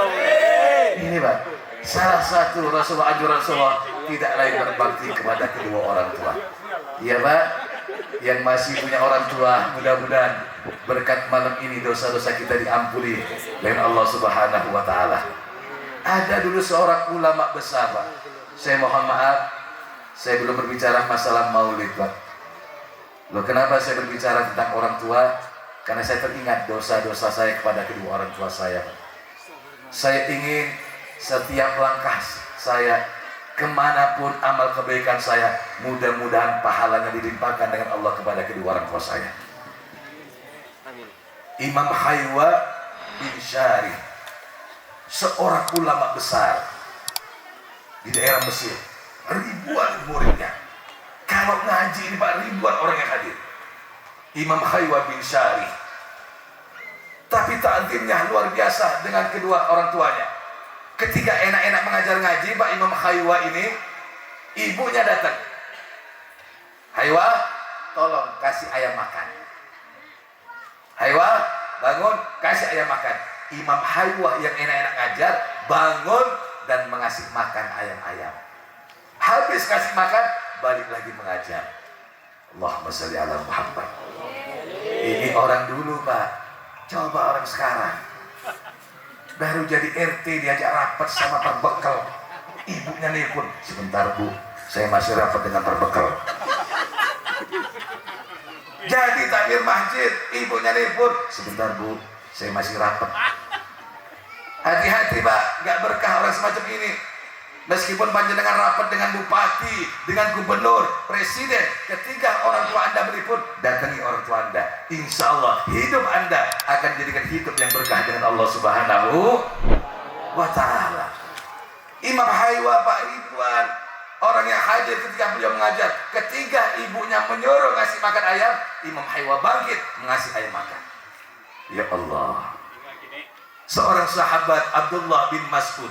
Ini Pak, salah satu anjuran Rasulullah tidak lain berbakti kepada kedua orang tua. Iya Pak, yang masih punya orang tua, mudah-mudahan berkat malam ini dosa-dosa kita diampuni oleh Allah Subhanahu wa Ta'ala. Ada dulu seorang ulama besar, Pak. Saya mohon maaf, saya belum berbicara masalah maulid, Pak. Loh, kenapa saya berbicara tentang orang tua? Karena saya teringat dosa-dosa saya kepada kedua orang tua saya. Saya ingin setiap langkah saya, kemanapun amal kebaikan saya, mudah-mudahan pahalanya dilimpahkan dengan Allah kepada kedua orang tua saya. Imam Haywa bin Syarih, seorang ulama besar di daerah Mesir, ribuan muridnya. Kalau ngaji ini Pak, ribuan orang yang hadir. Imam Haywa bin Syarih, tapi takdirnya luar biasa dengan kedua orang tuanya. Ketika enak-enak mengajar ngaji, Pak Imam Haywa ini, ibunya datang. Haywa, tolong kasih ayam makan. Haywa, bangun, kasih ayam makan. Imam Haywa yang enak-enak ngajar, bangun dan mengasih makan ayam-ayam. Habis kasih makan, balik lagi mengajar. Allahumma sholli ala Muhammad. Ini orang dulu Pak. Coba orang sekarang, baru jadi RT diajak rapat sama perbekal. Ibunya nelpon, sebentar Bu, saya masih rapat dengan perbekal. Jadi takmir masjid, ibunya nelpon, sebentar Bu, saya masih rapat. Hati-hati Pak, gak berkah orang semacam ini. Meskipun panjenengan rapat dengan bupati, dengan gubernur, presiden, ketika orang tua Anda berliput, datangi orang tua Anda. Insya Allah hidup Anda akan dijadikan hidup yang berkah dengan Allah Subhanahu wa ta'ala. Imam Haywa Pak Ridwan, orang yang hadir ketika beliau mengajar, ketika ibunya menyuruh ngasih makan ayam, Imam Haywa bangkit mengasih ayam makan. Ya Allah. Seorang sahabat Abdullah bin Mas'ud,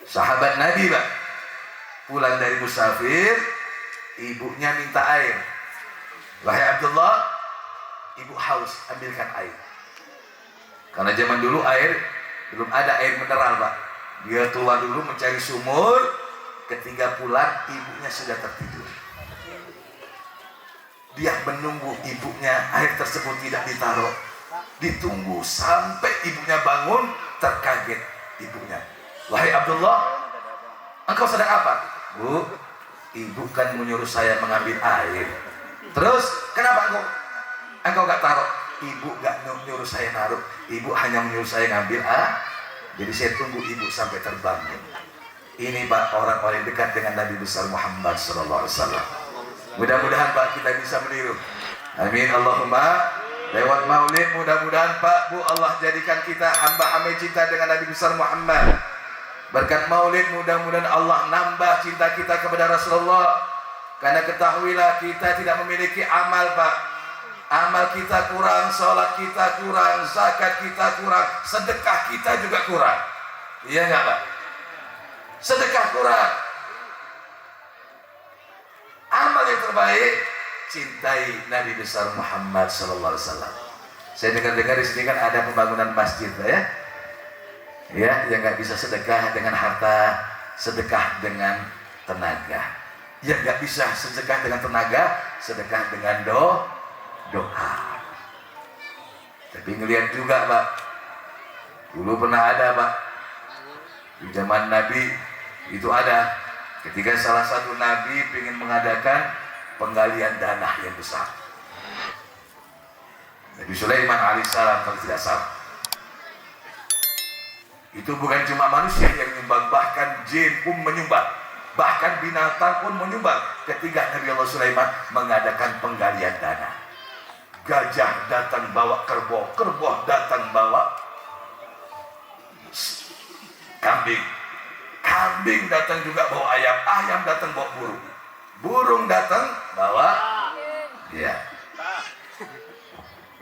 sahabat Nabi Pak, pulang dari musafir, ibunya minta air. Wahai Abdullah, ibu haus, ambilkan air. Karena zaman dulu air belum ada air mineral Pak. Dia keluar dulu mencari sumur, ketika pulang ibunya sudah tertidur. Dia menunggu ibunya, air tersebut tidak ditaruh. Ditunggu sampai ibunya bangun, terkaget ibunya. Wahai Abdullah, engkau sedang apa? Bu, ibu kan menyuruh saya mengambil air. Terus, kenapa engkau gak taruh? Ibu gak menyuruh saya naruh. Ibu hanya menyuruh saya ngambil Jadi saya tunggu ibu sampai terbangun. Ini Pak, orang-orang yang dekat dengan Nabi besar Muhammad SAW. Mudah-mudahan Pak kita bisa meniru. Amin Allahumma. Lewat maulid mudah-mudahan Pak Bu Allah jadikan kita hamba-hamba cinta dengan Nabi besar Muhammad. Berkat maulid mudah-mudahan Allah nambah cinta kita kepada Rasulullah. Karena ketahuilah kita tidak memiliki amal Pak. Amal kita kurang, sholat kita kurang, zakat kita kurang, sedekah kita juga kurang. Iya nggak Pak? Sedekah kurang. Amal yang terbaik, cintai Nabi besar Muhammad Sallallahu Alaihi Wasallam. Saya dengar-dengar di sini kan ada pembangunan masjid, ya. Ya, yang nggak bisa sedekah dengan harta, sedekah dengan tenaga. Yang nggak bisa sedekah dengan tenaga, sedekah dengan doa. Tapi ngelihat juga Pak, dulu pernah ada Pak, di zaman Nabi itu ada, ketika salah satu Nabi ingin mengadakan penggalian dana yang besar. Nabi Sulaiman alaihissalam kalau tidak salah. Itu bukan cuma manusia yang menyumbang, bahkan jin pun menyumbang, bahkan binatang pun menyumbang. Ketika Nabi Allah Sulaiman mengadakan penggalian dana, gajah datang bawa kerbau, kerbau datang bawa kambing, kambing datang juga bawa ayam, ayam datang bawa burung, burung datang bawa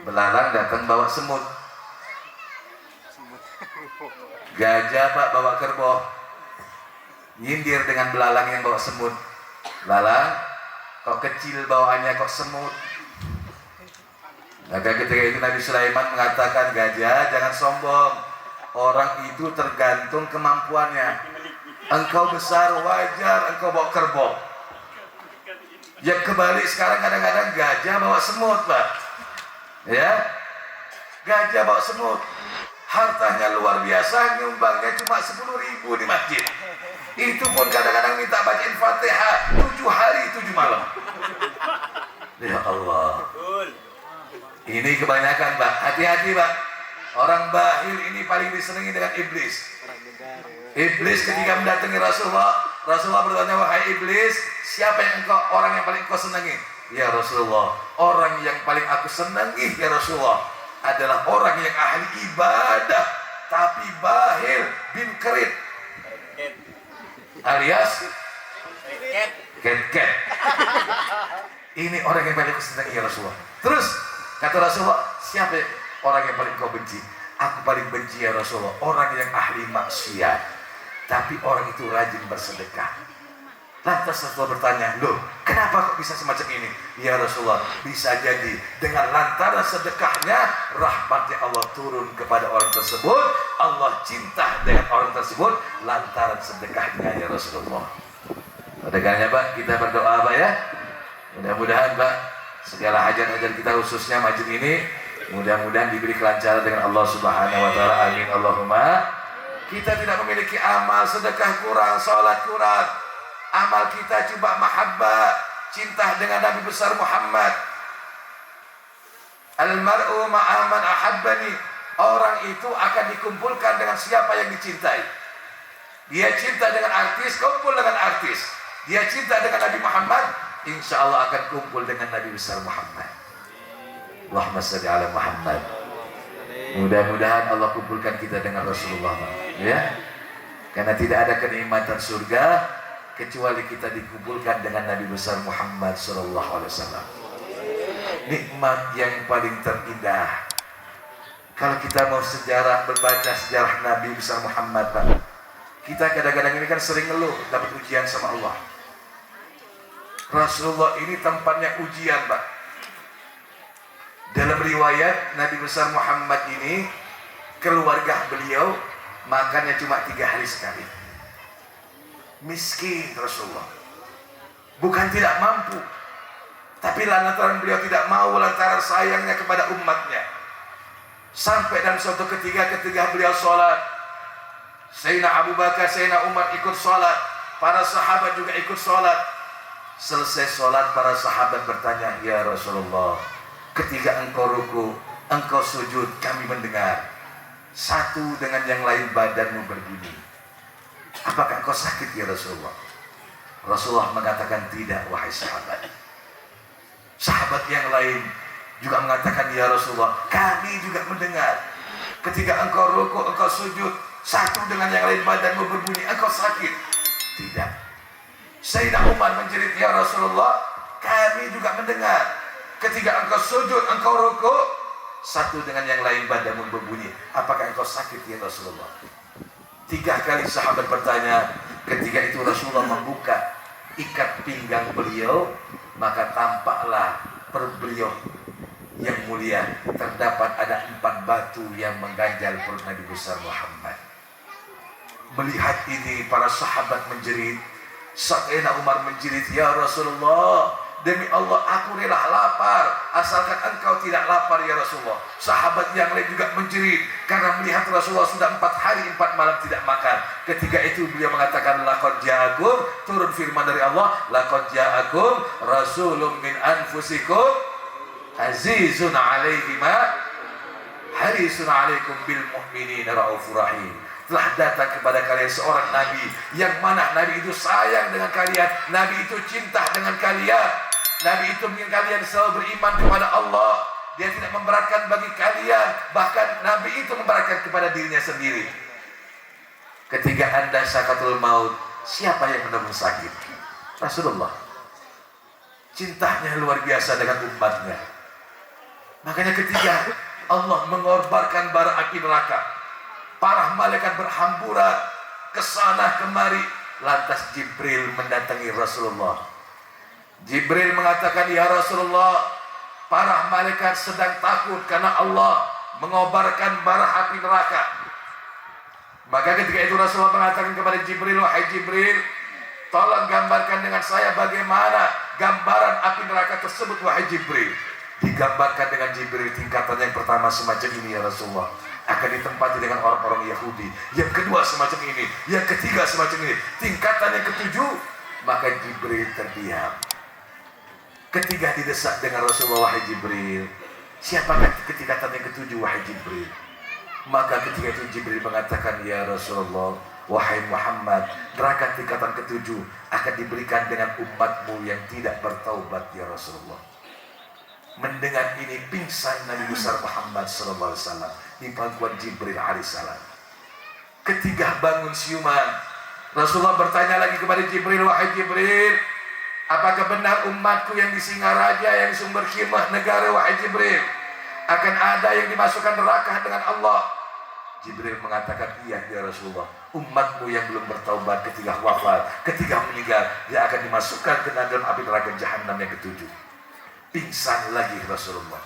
belalang datang bawa semut, gajah Pak bawa kerbau, nyindir dengan belalang yang bawa semut. Belalang, kok kecil bawaannya kok semut. Maka ketika itu Nabi Sulaiman mengatakan, gajah jangan sombong, orang itu tergantung kemampuannya. Engkau besar wajar engkau bawa kerbau. Yang kebalik sekarang kadang-kadang gajah bawa semut Pak. Ya, gajah bawa semut, hartanya luar biasa, nyumbangnya cuma 10.000 di masjid. Itu pun kadang-kadang minta bacain Fatihah 7 hari 7 malam. Ya Allah, ini kebanyakan Pak. Hati-hati Pak, orang bahil ini paling disenangi dengan iblis. Iblis ketika mendatangi Rasulullah, Rasulullah bertanya, wahai iblis, siapa yang orang yang paling engkau senangi? Ya Rasulullah, orang yang paling aku senangi ya Rasulullah adalah orang yang ahli ibadah tapi bahil bin kerit, alias ket. Ini orang yang paling aku senangi ya Rasulullah. Terus kata Rasulullah, siapa orang yang paling kau benci? Aku paling benci ya Rasulullah orang yang ahli maksiat tapi orang itu rajin bersedekah. Lantas Rasulullah bertanya, loh kenapa kok bisa semacam ini? Ya Rasulullah, bisa jadi dengan lantaran sedekahnya rahmatnya Allah turun kepada orang tersebut, Allah cinta dengan orang tersebut lantaran sedekahnya ya Rasulullah. Oleh Pak, kita berdoa Pak ya, mudah-mudahan Pak segala hajat-hajat kita khususnya majlis ini mudah-mudahan diberi kelancaran dengan Allah Subhanahu wa taala. Amin Allahumma. Kita tidak memiliki amal, sedekah kurang, salat kurang. Amal kita cuma mahabbah, cinta dengan Nabi besar Muhammad. Al-mar'u ma'a man ahabbani. Orang itu akan dikumpulkan dengan siapa yang dicintai. Dia cinta dengan artis, kumpul dengan artis. Dia cinta dengan Nabi Muhammad, insya Allah akan kumpul dengan Nabi besar Muhammad. Allahumma shalli ala Muhammad. Mudah-mudahan Allah kumpulkan kita dengan Rasulullah, ya. Karena tidak ada kenikmatan surga kecuali kita dikumpulkan dengan Nabi besar Muhammad sallallahu alaihi wasallam. Nikmat yang paling terindah. Kalau kita mau berbaca sejarah Nabi besar Muhammad, Pak, kita kadang-kadang ini kan sering ngeluh dapat ujian sama Allah. Rasulullah ini tempatnya ujian, Pak. Dalam riwayat Nabi besar Muhammad ini, keluarga beliau makannya cuma 3 hari sekali. Miskin Rasulullah, bukan tidak mampu, tapi lantaran beliau tidak mau, lantaran sayangnya kepada umatnya. Sampai dalam suatu ketika beliau sholat, Sayyidina Abu Bakar, Sayyidina Umar ikut sholat, para sahabat juga ikut sholat. Selesai sholat, para sahabat bertanya, ya Rasulullah, ketika engkau ruku, engkau sujud, kami mendengar satu dengan yang lain badanmu berbunyi. Apakah engkau sakit ya Rasulullah? Rasulullah mengatakan tidak, wahai sahabat. Sahabat yang lain juga mengatakan, ya Rasulullah, kami juga mendengar ketika engkau ruku, engkau sujud, satu dengan yang lain badanmu berbunyi, engkau sakit. Tidak. Sayyidina Umar menjerit, ya Rasulullah, kami juga mendengar ketika engkau sujud, engkau ruku, satu dengan yang lain badanmu berbunyi, apakah engkau sakit ya Rasulullah? 3 kali sahabat bertanya. Ketika itu Rasulullah membuka ikat pinggang beliau, maka tampaklah perut beliau yang mulia, terdapat ada 4 batu yang mengganjal perut Nabi besar Muhammad. Melihat ini para sahabat menjerit. Sayyidina Umar menjerit, ya Rasulullah, demi Allah aku rela lapar asalkan engkau tidak lapar ya Rasulullah. Sahabat yang lain juga menjerit karena melihat Rasulullah sudah 4 hari 4 malam tidak makan. Ketika itu beliau mengatakan, laqad ja'akum, turun firman dari Allah, laqad ja'akum rasulun min anfusikum azizun 'alaihi ma harisun 'alaikum bil mu'minina raufur rahim. Telah datang kepada kalian seorang nabi yang mana nabi itu sayang dengan kalian, nabi itu cinta dengan kalian, nabi itu ingin kalian selalu beriman kepada Allah. Dia tidak memberatkan bagi kalian, bahkan nabi itu memberatkan kepada dirinya sendiri. Ketika anda sakaratul maut, siapa yang menanggung sakit? Rasulullah. Cintanya luar biasa dengan umatnya. Makanya ketika Allah mengorbankan bara api neraka, para malaikat berhamburan ke sana kemari, lantas Jibril mendatangi Rasulullah. Jibril mengatakan, ya Rasulullah, para malaikat sedang takut karena Allah mengobarkan bara api neraka. Maka ketika itu Rasulullah mengatakan kepada Jibril, wahai Jibril, tolong gambarkan dengan saya bagaimana gambaran api neraka tersebut, wahai Jibril. Digambarkan dengan Jibril tingkatan yang pertama semacam ini ya Rasulullah, akan ditempati dengan orang-orang Yahudi. Yang kedua semacam ini, yang ketiga semacam ini, tingkatan yang ketujuh, maka Jibril terdiam. Ketika didesak dengan Rasulullah, wahai Jibril, siapakah tingkatan yang ketujuh, wahai Jibril? Maka ketika itu Jibril mengatakan, ya Rasulullah, wahai Muhammad, neraka tingkatan ketujuh akan diberikan dengan umatmu yang tidak bertaubat ya Rasulullah. Mendengar ini pingsan Nabi besar Muhammad sallallahu alaihi wasallam di pangkuan Jibril alaihissalam. Ketika bangun siuman, Rasulullah bertanya lagi kepada Jibril, wahai Jibril, apakah benar umatku yang di Singaraja, yang sumber khimah negara, wahai Jibril, akan ada yang dimasukkan neraka dengan Allah? Jibril mengatakan, iya ya Rasulullah, umatmu yang belum bertaubat ketika wafat, ketika meninggal, dia akan dimasukkan ke dalam api neraka Jahannam yang ketujuh. Pingsan lagi Rasulullah.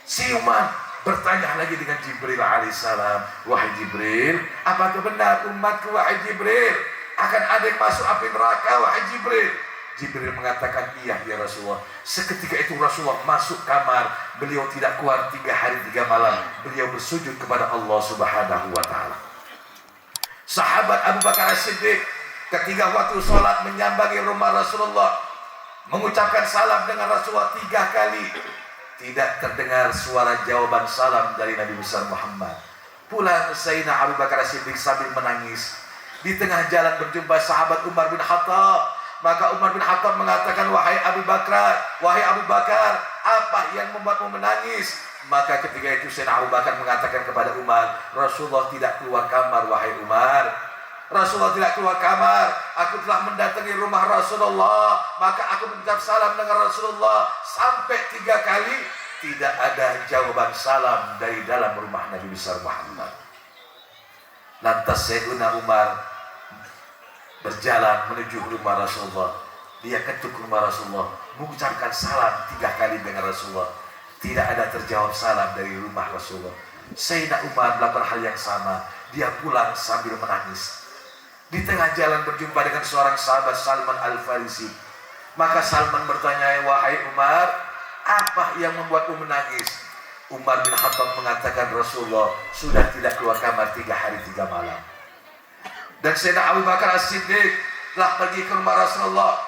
Siuman bertanya lagi dengan Jibril alaihissalam, wahai Jibril, apakah benar umatku, wahai Jibril, akan ada yang masuk api neraka, wahai Jibril? Jibril mengatakan, iya ya Rasulullah. Seketika itu Rasulullah masuk kamar, beliau tidak keluar 3 hari 3 malam, beliau bersujud kepada Allah subhanahu wa ta'ala. Sahabat Abu Bakar As-Siddiq ketika waktu sholat menyambangi rumah Rasulullah, mengucapkan salam dengan Rasulullah 3 kali, tidak terdengar suara jawaban salam dari Nabi besar Muhammad. Pulang Sayyidina Abu Bakar As-Siddiq sambil menangis. Di tengah jalan berjumpa sahabat Umar bin Khattab. Maka Umar bin Khattab mengatakan, wahai Abu Bakar, apa yang membuatmu menangis? Maka ketika itu Sayyidina Abu Bakar mengatakan kepada Umar, Rasulullah tidak keluar kamar, wahai Umar. Rasulullah tidak keluar kamar. Aku telah mendatangi rumah Rasulullah, maka aku mengucap salam dengan Rasulullah sampai 3 kali. Tidak ada jawaban salam dari dalam rumah Nabi besar Muhammad. Lantas Sayyidina Umar berjalan menuju rumah Rasulullah. Dia ketuk rumah Rasulullah, mengucapkan salam 3 kali dengan Rasulullah. Tidak ada terjawab salam dari rumah Rasulullah. Sayyidina Umar melakukan hal yang sama. Dia pulang sambil menangis. Di tengah jalan berjumpa dengan seorang sahabat, Salman Al-Farisi. Maka Salman bertanya, wahai Umar, apa yang membuatmu menangis? Umar bin Khattab mengatakan, Rasulullah sudah tidak keluar kamar 3 hari 3 malam. Dan Sayyidina Abu Bakar As-Siddiq telah pergi ke rumah Rasulullah.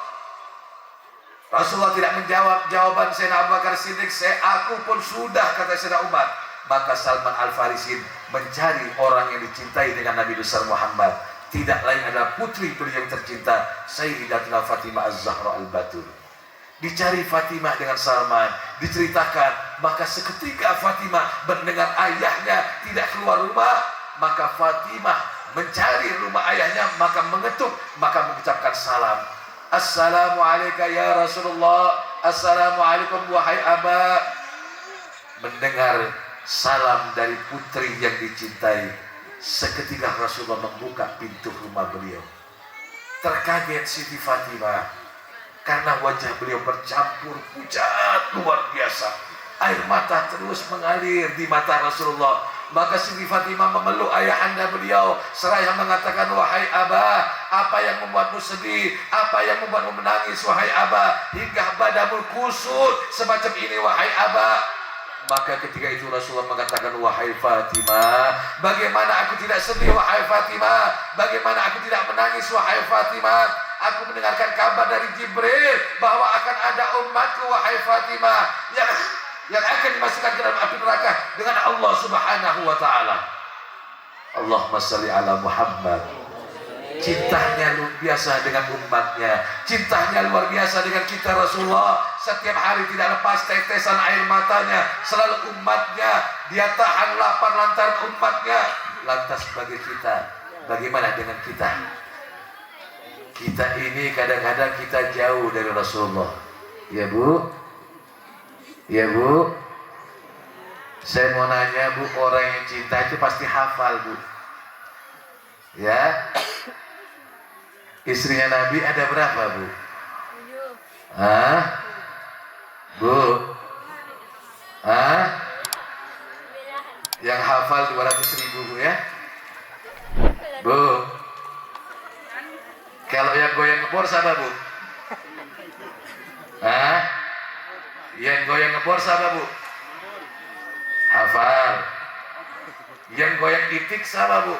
Rasulullah tidak menjawab jawaban Sayyidina Abu Bakar As-Siddiq. Aku pun sudah, kata Sayyidina Umar. Maka Salman Al-Farisi mencari orang yang dicintai dengan Nabi besar Muhammad. Tidak lain adalah putri beliau yang tercinta, Sayyidatuna Fatimah Az-Zahra Al-Batul. Dicari Fatimah dengan Salman, diceritakan, maka seketika Fatimah mendengar ayahnya tidak keluar rumah, maka Fatimah mencari rumah ayahnya, maka mengetuk, maka mengucapkan salam. Assalamualaikum ya Rasulullah, Assalamualaikum wahai Aba. Mendengar salam dari putri yang dicintai, seketika Rasulullah membuka pintu rumah beliau. Terkaget Siti Fatimah karena wajah beliau bercampur pucat luar biasa. Air mata terus mengalir di mata Rasulullah. Maka Siti Fatimah memeluk ayahanda beliau seraya mengatakan, wahai Abah, apa yang membuatmu sedih? Apa yang membuatmu menangis, wahai Abah? Hingga badanmu kusut semacam ini, wahai Abah. Maka ketika itu Rasulullah mengatakan, wahai Fatimah, bagaimana aku tidak sedih, wahai Fatimah? Bagaimana aku tidak menangis, wahai Fatimah? Aku mendengarkan kabar dari Jibril bahwa akan ada umatku, wahai Fatimah, yang akan dimasukkan ke dalam api neraka dengan Allah Subhanahu wa taala. Allahumma shalli ala Muhammad. Cintanya luar biasa dengan umatnya, cintanya luar biasa dengan kita Rasulullah. Setiap hari tidak lepas tetesan air matanya, selalu umatnya. Dia tahan lapar lantaran umatnya. Lantas bagi kita, bagaimana dengan kita? Kita ini kadang-kadang kita jauh dari Rasulullah. Ya Bu, ya Bu, saya mau nanya Bu, orang yang cinta itu pasti hafal Bu. Ya, istrinya Nabi ada berapa Bu? Hah? Bu? Hah? Yang hafal 200.000 Bu ya? Bu? Kalau yang goyang ngebor siapa Bu? Hah? Yang goyang ngebor siapa Bu? Hafal. Yang goyang itik siapa Bu?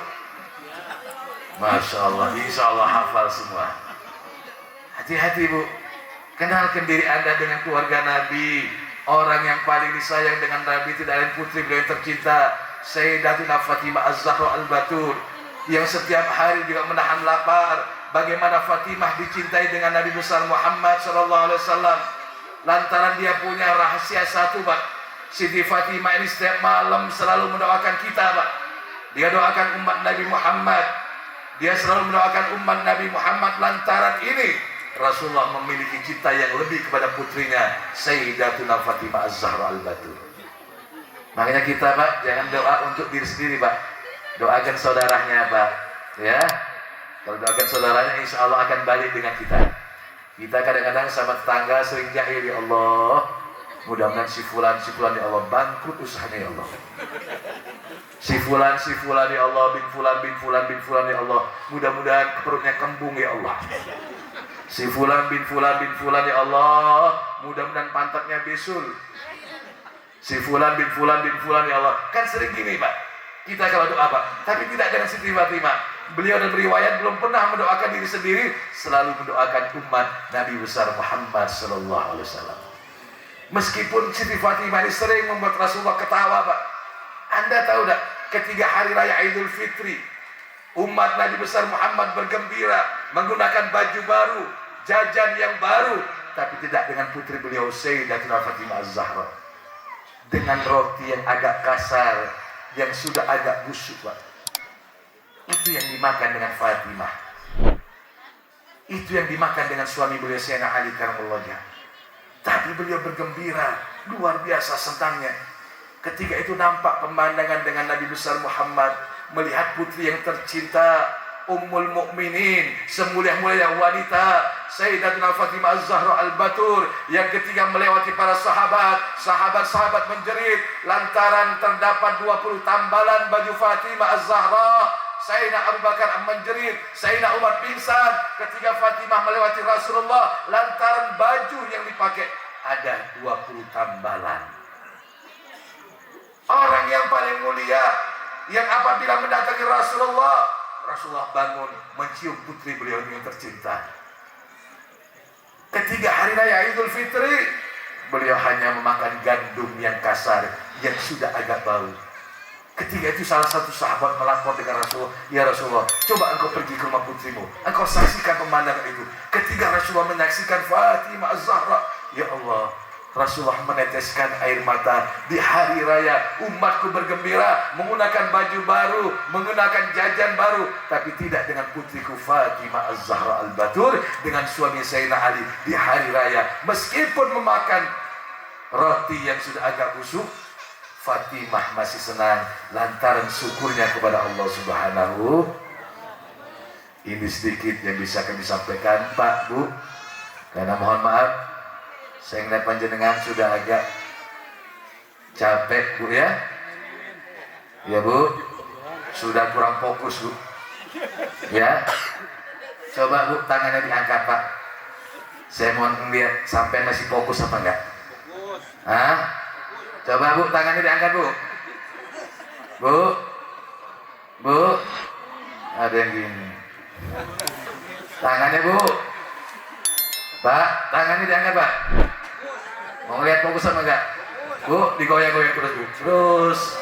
Masya Allah, insya Allah hafal semua. Hati-hati Bu, kenalkan diri Anda dengan keluarga Nabi. Orang yang paling disayang dengan Nabi tidak lain putri beliau yang tercinta, Sayyidatuna Fatimah Az-Zahra Al-Batul, yang setiap hari juga menahan lapar. Bagaimana Fatimah dicintai dengan Nabi besar Muhammad SAW, lantaran dia punya rahasia satu Pak. Siti Fatimah ini setiap malam selalu mendoakan kita Pak. Dia doakan umat Nabi Muhammad. Dia selalu mendoakan umat Nabi Muhammad. Lantaran ini Rasulullah memiliki cinta yang lebih kepada putrinya, Sayyidatuna Fatimah Az-Zahra Al-Batul. Makanya kita Pak, jangan doa untuk diri sendiri Pak, doakan saudaranya Pak. Ya, kalau doakan saudaranya insya Allah akan balik dengan kita. Kita kadang-kadang sama tetangga sering jahil, ya Allah, mudah-mudahan si fulan ya Allah bangkrut usahanya ya Allah. Si fulan ya Allah, bin fulan ya Allah, mudah-mudahan perutnya kembung ya Allah. Si fulan bin fulan ya Allah, mudah-mudahan pantatnya bisul. Si fulan bin fulan ya Allah. Kan sering gini Pak, kita kalau doa Pak, tapi tidak dengan Siti Fatimah. Beliau dan beriwayat belum pernah mendoakan diri sendiri, selalu mendoakan umat Nabi besar Muhammad sallallahu alaihi wasallam. Meskipun Siti Fatimah ini sering membuat Rasulullah ketawa Pak. Anda tahu tak, ketika hari raya Idul Fitri, umat Nabi besar Muhammad bergembira, menggunakan baju baru, jajan yang baru, tapi tidak dengan putri beliau Sayyidatina Fatimah Az-Zahra. Dengan roti yang agak kasar, yang sudah agak busuk, Pak. Itu yang dimakan dengan Fatimah. Itu yang dimakan dengan suami beliau Sayyidina Ali karamallahu wajhah. Tapi beliau bergembira, luar biasa senangnya. Ketika itu nampak pemandangan dengan Nabi besar Muhammad, melihat putri yang tercinta, Ummul Mukminin, semulia-mulia wanita, Sayyidatina Fatimah Az-Zahra Al-Batur, yang ketika melewati para sahabat menjerit lantaran terdapat 20 tambalan baju Fatimah Az-Zahra. Sayyidina Abu Bakar menjerit, Sayyidina Umar pingsan ketika Fatimah melewati Rasulullah lantaran baju yang dipakai ada 20 tambalan. Orang yang paling mulia yang apabila mendatangi Rasulullah bangun mencium putri beliau yang tercinta. Ketika hari raya Idul Fitri, beliau hanya memakan gandum yang kasar yang sudah agak bau. Ketika itu salah satu sahabat melapor dengan Rasulullah, ya Rasulullah, coba engkau pergi ke rumah putrimu, engkau saksikan pemandangan itu. Ketika Rasulullah menyaksikan Fatimah Az-Zahra, ya Allah, Rasulullah meneteskan air mata. Di hari raya umatku bergembira, menggunakan baju baru, menggunakan jajan baru, tapi tidak dengan putriku Fatimah Az-Zahra Al-Batur, dengan suami Sayyidina Ali di hari raya. Meskipun memakan roti yang sudah agak busuk, Fatimah masih senang lantaran syukurnya kepada Allah Subhanahu. Ini sedikit yang bisa kami sampaikan, Pak, Bu. Karena mohon maaf, saya ngeliat panjenengan sudah agak capek, Bu, ya. Ya, Bu. Sudah kurang fokus, Bu. Ya. Coba, Bu, tangannya diangkat, Pak. Saya mau lihat sampai masih fokus apa enggak. Hah? Coba, Bu, tangannya diangkat, Bu. Bu. Bu. Ada yang gini. Tangannya, Bu. Pak, tangannya diangkat, Pak. Mau lihat fokus apa enggak? Bu, digoyang-goyang terus, Bu. Terus.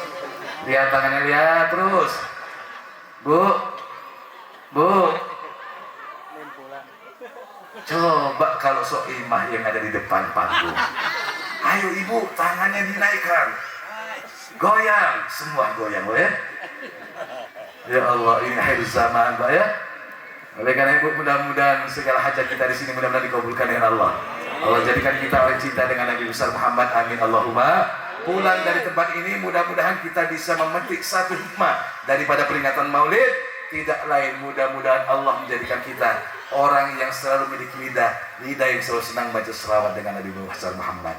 Lihat tangannya, lihat terus. Bu. Bu. Coba kalau Soimah yang ada di depan panggung. Ayo Ibu, tangannya dinaikkan. Goyang, semua goyang, Bu, ya. Ya Allah, ini akhir zaman, Pak, ya. Oleh karena Ibu, mudah-mudahan segala hajat kita di sini mudah-mudahan dikabulkan dengan Allah. Allah jadikan kita orang cinta dengan Nabi besar Muhammad. Amin Allahumma. Pulang dari tempat ini mudah-mudahan kita bisa memetik satu hikmah daripada peringatan Maulid. Tidak lain, mudah-mudahan Allah menjadikan kita orang yang selalu memiliki lidah yang selalu senang baca selawat dengan Nabi besar Muhammad.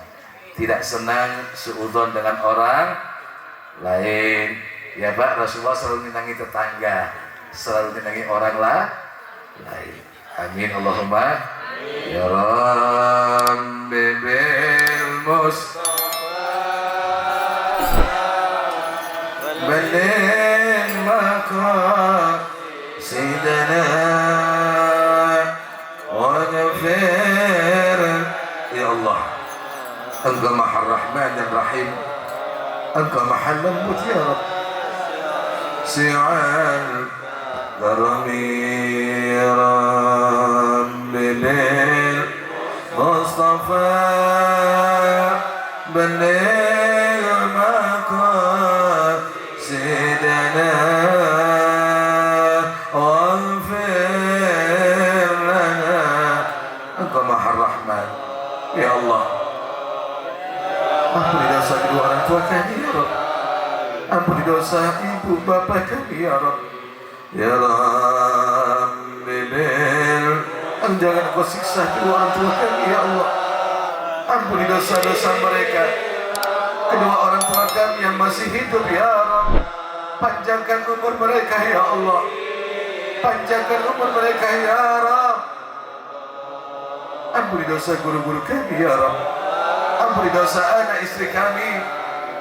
Tidak senang suudzon dengan orang lain. Ya, Pak, Rasulullah selalu menyenangi tetangga, selalu menyenangi orang lain. Amin Allahumma. Ya Rabbi bil Mustafa balin maqasidana wa ghafir. Ya Allah, Engkau Maha Rahman dan Rahim, Engkau Maha Lembut, ya Rabb. Si'al karami Rabbi lil Mustafa baligh maqasidana waghfir lana. Engkau Maha Rahman, ya Allah. Ampuni dosa kedua orang tua kami, ya Rabb. Ampuni dosa ibu bapak kami, ya Rabb. Ya Rabbi bil, jangan Engkau siksa kedua orang tua kami, ya Allah. Ampuni dosa-dosa mereka, kedua orang tua kami yang masih hidup, ya Rabb. Panjangkan umur mereka, ya Allah. Panjangkan umur mereka, ya Rabb. Ampuni dosa guru-guru kami, ya Rabb. Ampuni dosa anak istri kami.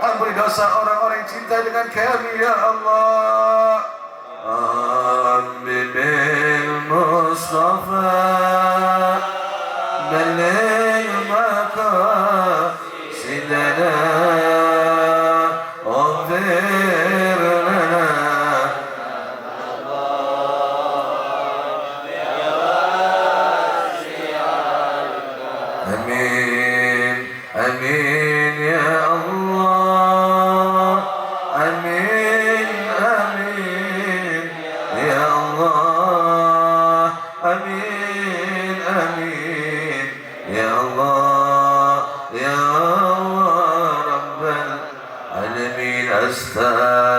Ampuni dosa orang-orang yang cinta dengan kami, ya Allah. Rabbi bil Mustafa baligh maqasidana waghfir lana.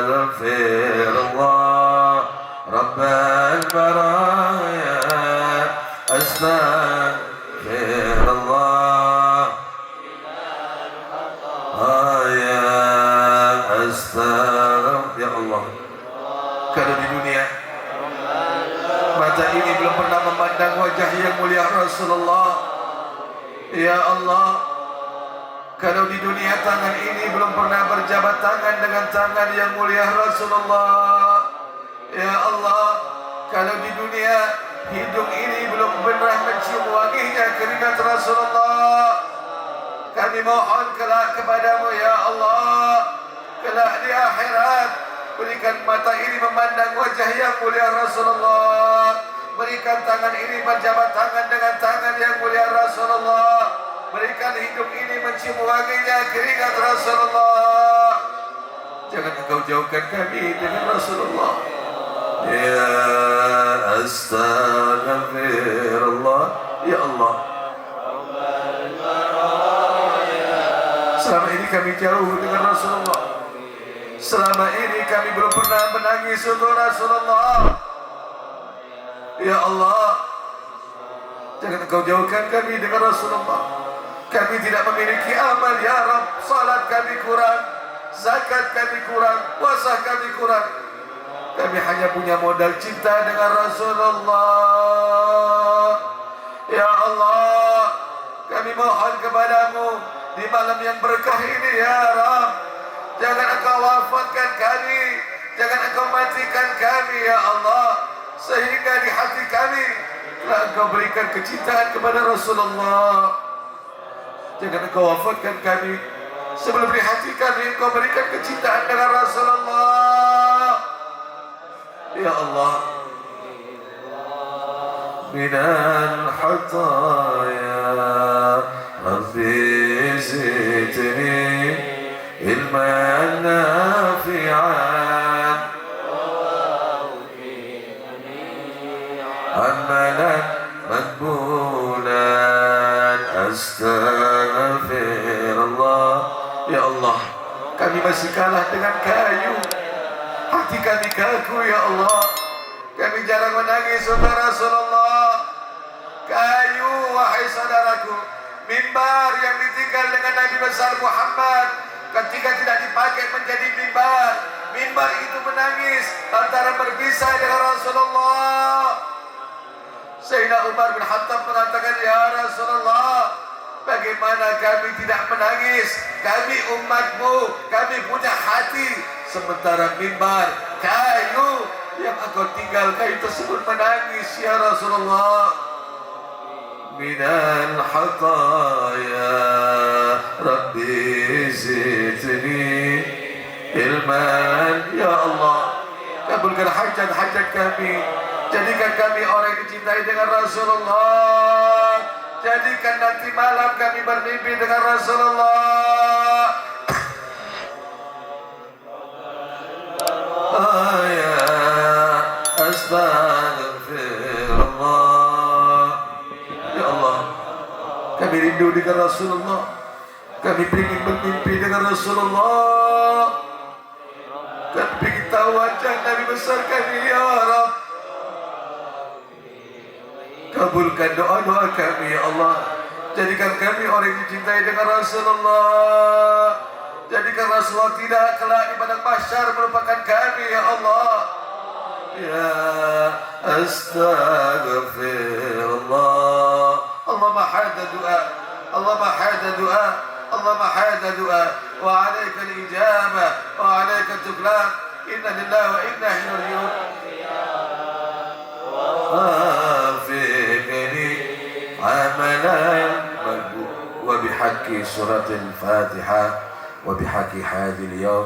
Astaghfirullah Rabbal baraya Astaghfirullah ya astaghfirullah. Ya Allah, kalau di dunia mata ini belum pernah memandang wajah yang mulia Rasulullah, ya Allah, kalau di dunia tangan ini belum pernah berjabat tangan dengan tangan yang mulia Rasulullah, ya Allah, kalau di dunia hidung ini belum pernah mencium wanginya keringat Rasulullah, kami mohon kelak kepadamu ya Allah, kelak di akhirat berikan mata ini memandang wajah yang mulia Rasulullah, berikan tangan ini berjabat tangan dengan tangan yang mulia Rasulullah, berikan hidung ini mencium wanginya keringat Rasulullah. Jangan engkau jauhkan kami dengan Rasulullah. Ya astaghfirullah. Ya Allah, selama ini kami jauh dengan Rasulullah, selama ini kami belum pernah menangis untuk Rasulullah. Ya Allah, jangan engkau jauhkan kami dengan Rasulullah. Kami tidak memiliki amal ya Rabb. Salat kami kurang, zakat kami kurang, puasa kami kurang. Kami hanya punya modal cinta dengan Rasulullah. Ya Allah, kami mohon kepadamu di malam yang berkah ini ya Rabb, jangan engkau wafatkan kami, jangan engkau matikan kami ya Allah, sehingga di hati kami telah engkau berikan kecintaan kepada Rasulullah. Jangan engkau wafatkan kami sebelum di hati kami engkau berikan kecintaan dengan Rasulullah. Ya Allah, minal hataya Rabbi zidni ilman nafi'an amalan makbulan astaghfirullah. Ya Allah, kami masih kalah dengan kayu, hati kami kaku ya Allah, kami jarang menangis untuk Rasulullah. Kayu wahai saudaraku, mimbar yang ditinggal dengan Nabi besar Muhammad ketika tidak dipakai menjadi mimbar, mimbar itu menangis antara berpisah dengan Rasulullah. Sayyidina Umar bin Khattab mengatakan, ya Rasulullah, bagaimana kami tidak menangis? Kami umatmu, kami punya hati, sementara mimbar kayu yang engkau tinggal, kayu tersebut menangis ya Rasulullah. Minal hataya Rabbi zidni ilman. Ya Allah, kabulkan hajat-hajat kami, jadikan kami orang yang dicintai dengan Rasulullah, jadikan nanti malam kami bermimpi dengan Rasulullah. Ya astaghfirullah. Ya Allah, kami rindu dengan Rasulullah, kami ingin bermimpi dengan Rasulullah, kami ingin tahu wajah Nabi besar kami ya Rabb. Kabulkan doa-doa kami ya Allah, jadikan kami orang yang dicintai dengan Rasulullah, jadikan Rasulullah tidak kelak di padang mahsyar melupakan kami ya Allah. Ya astaghfirullah. Allahumma hada du'a, Allahumma hada du'a, Allahumma hada du'a, wa alaika al-ijabah wa alaika al-tuklan. Inna lillahi wa inna ilaihi raji'un. Afiqni amalan maqbul wa bihaqqi suratul Fatihah وبحق هذه اليوم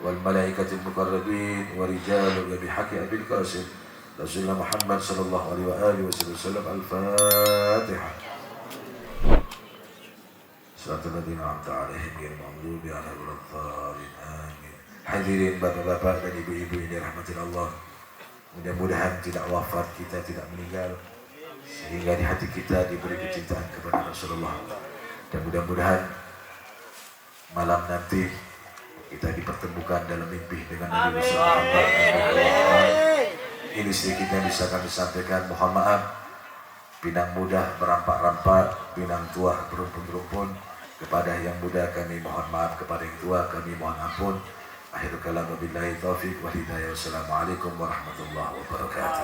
والملائكة المقربين ورجال وبحق أبي القاسم رسول الله محمد صلى الله عليه وآله وسلم. الفاتحة. صراط الذين أنعمت عليهم غير المغضوب عليهم ولا الضالين. آمين. Hadirin bapak-bapak dan ibu-ibu yang dirahmati Allah, mudah-mudahan tidak wafat, kita tidak meninggal, sehingga di hati kita diberi kecintaan kepada Rasulullah. Dan mudah-mudahan malam nanti kita dipertemukan dalam mimpi dengan Nabi Muhammad. Ini sedikit yang bisa kami sampaikan. Mohon maaf, pinang muda merampak-rampak, pinang tua berumpun-rumpun. Kepada yang muda kami mohon maaf, kepada yang tua kami mohon ampun. Akhirul kalam wabillahi taufiq wal hidayah. Wassalamualaikum warahmatullahi wabarakatuh.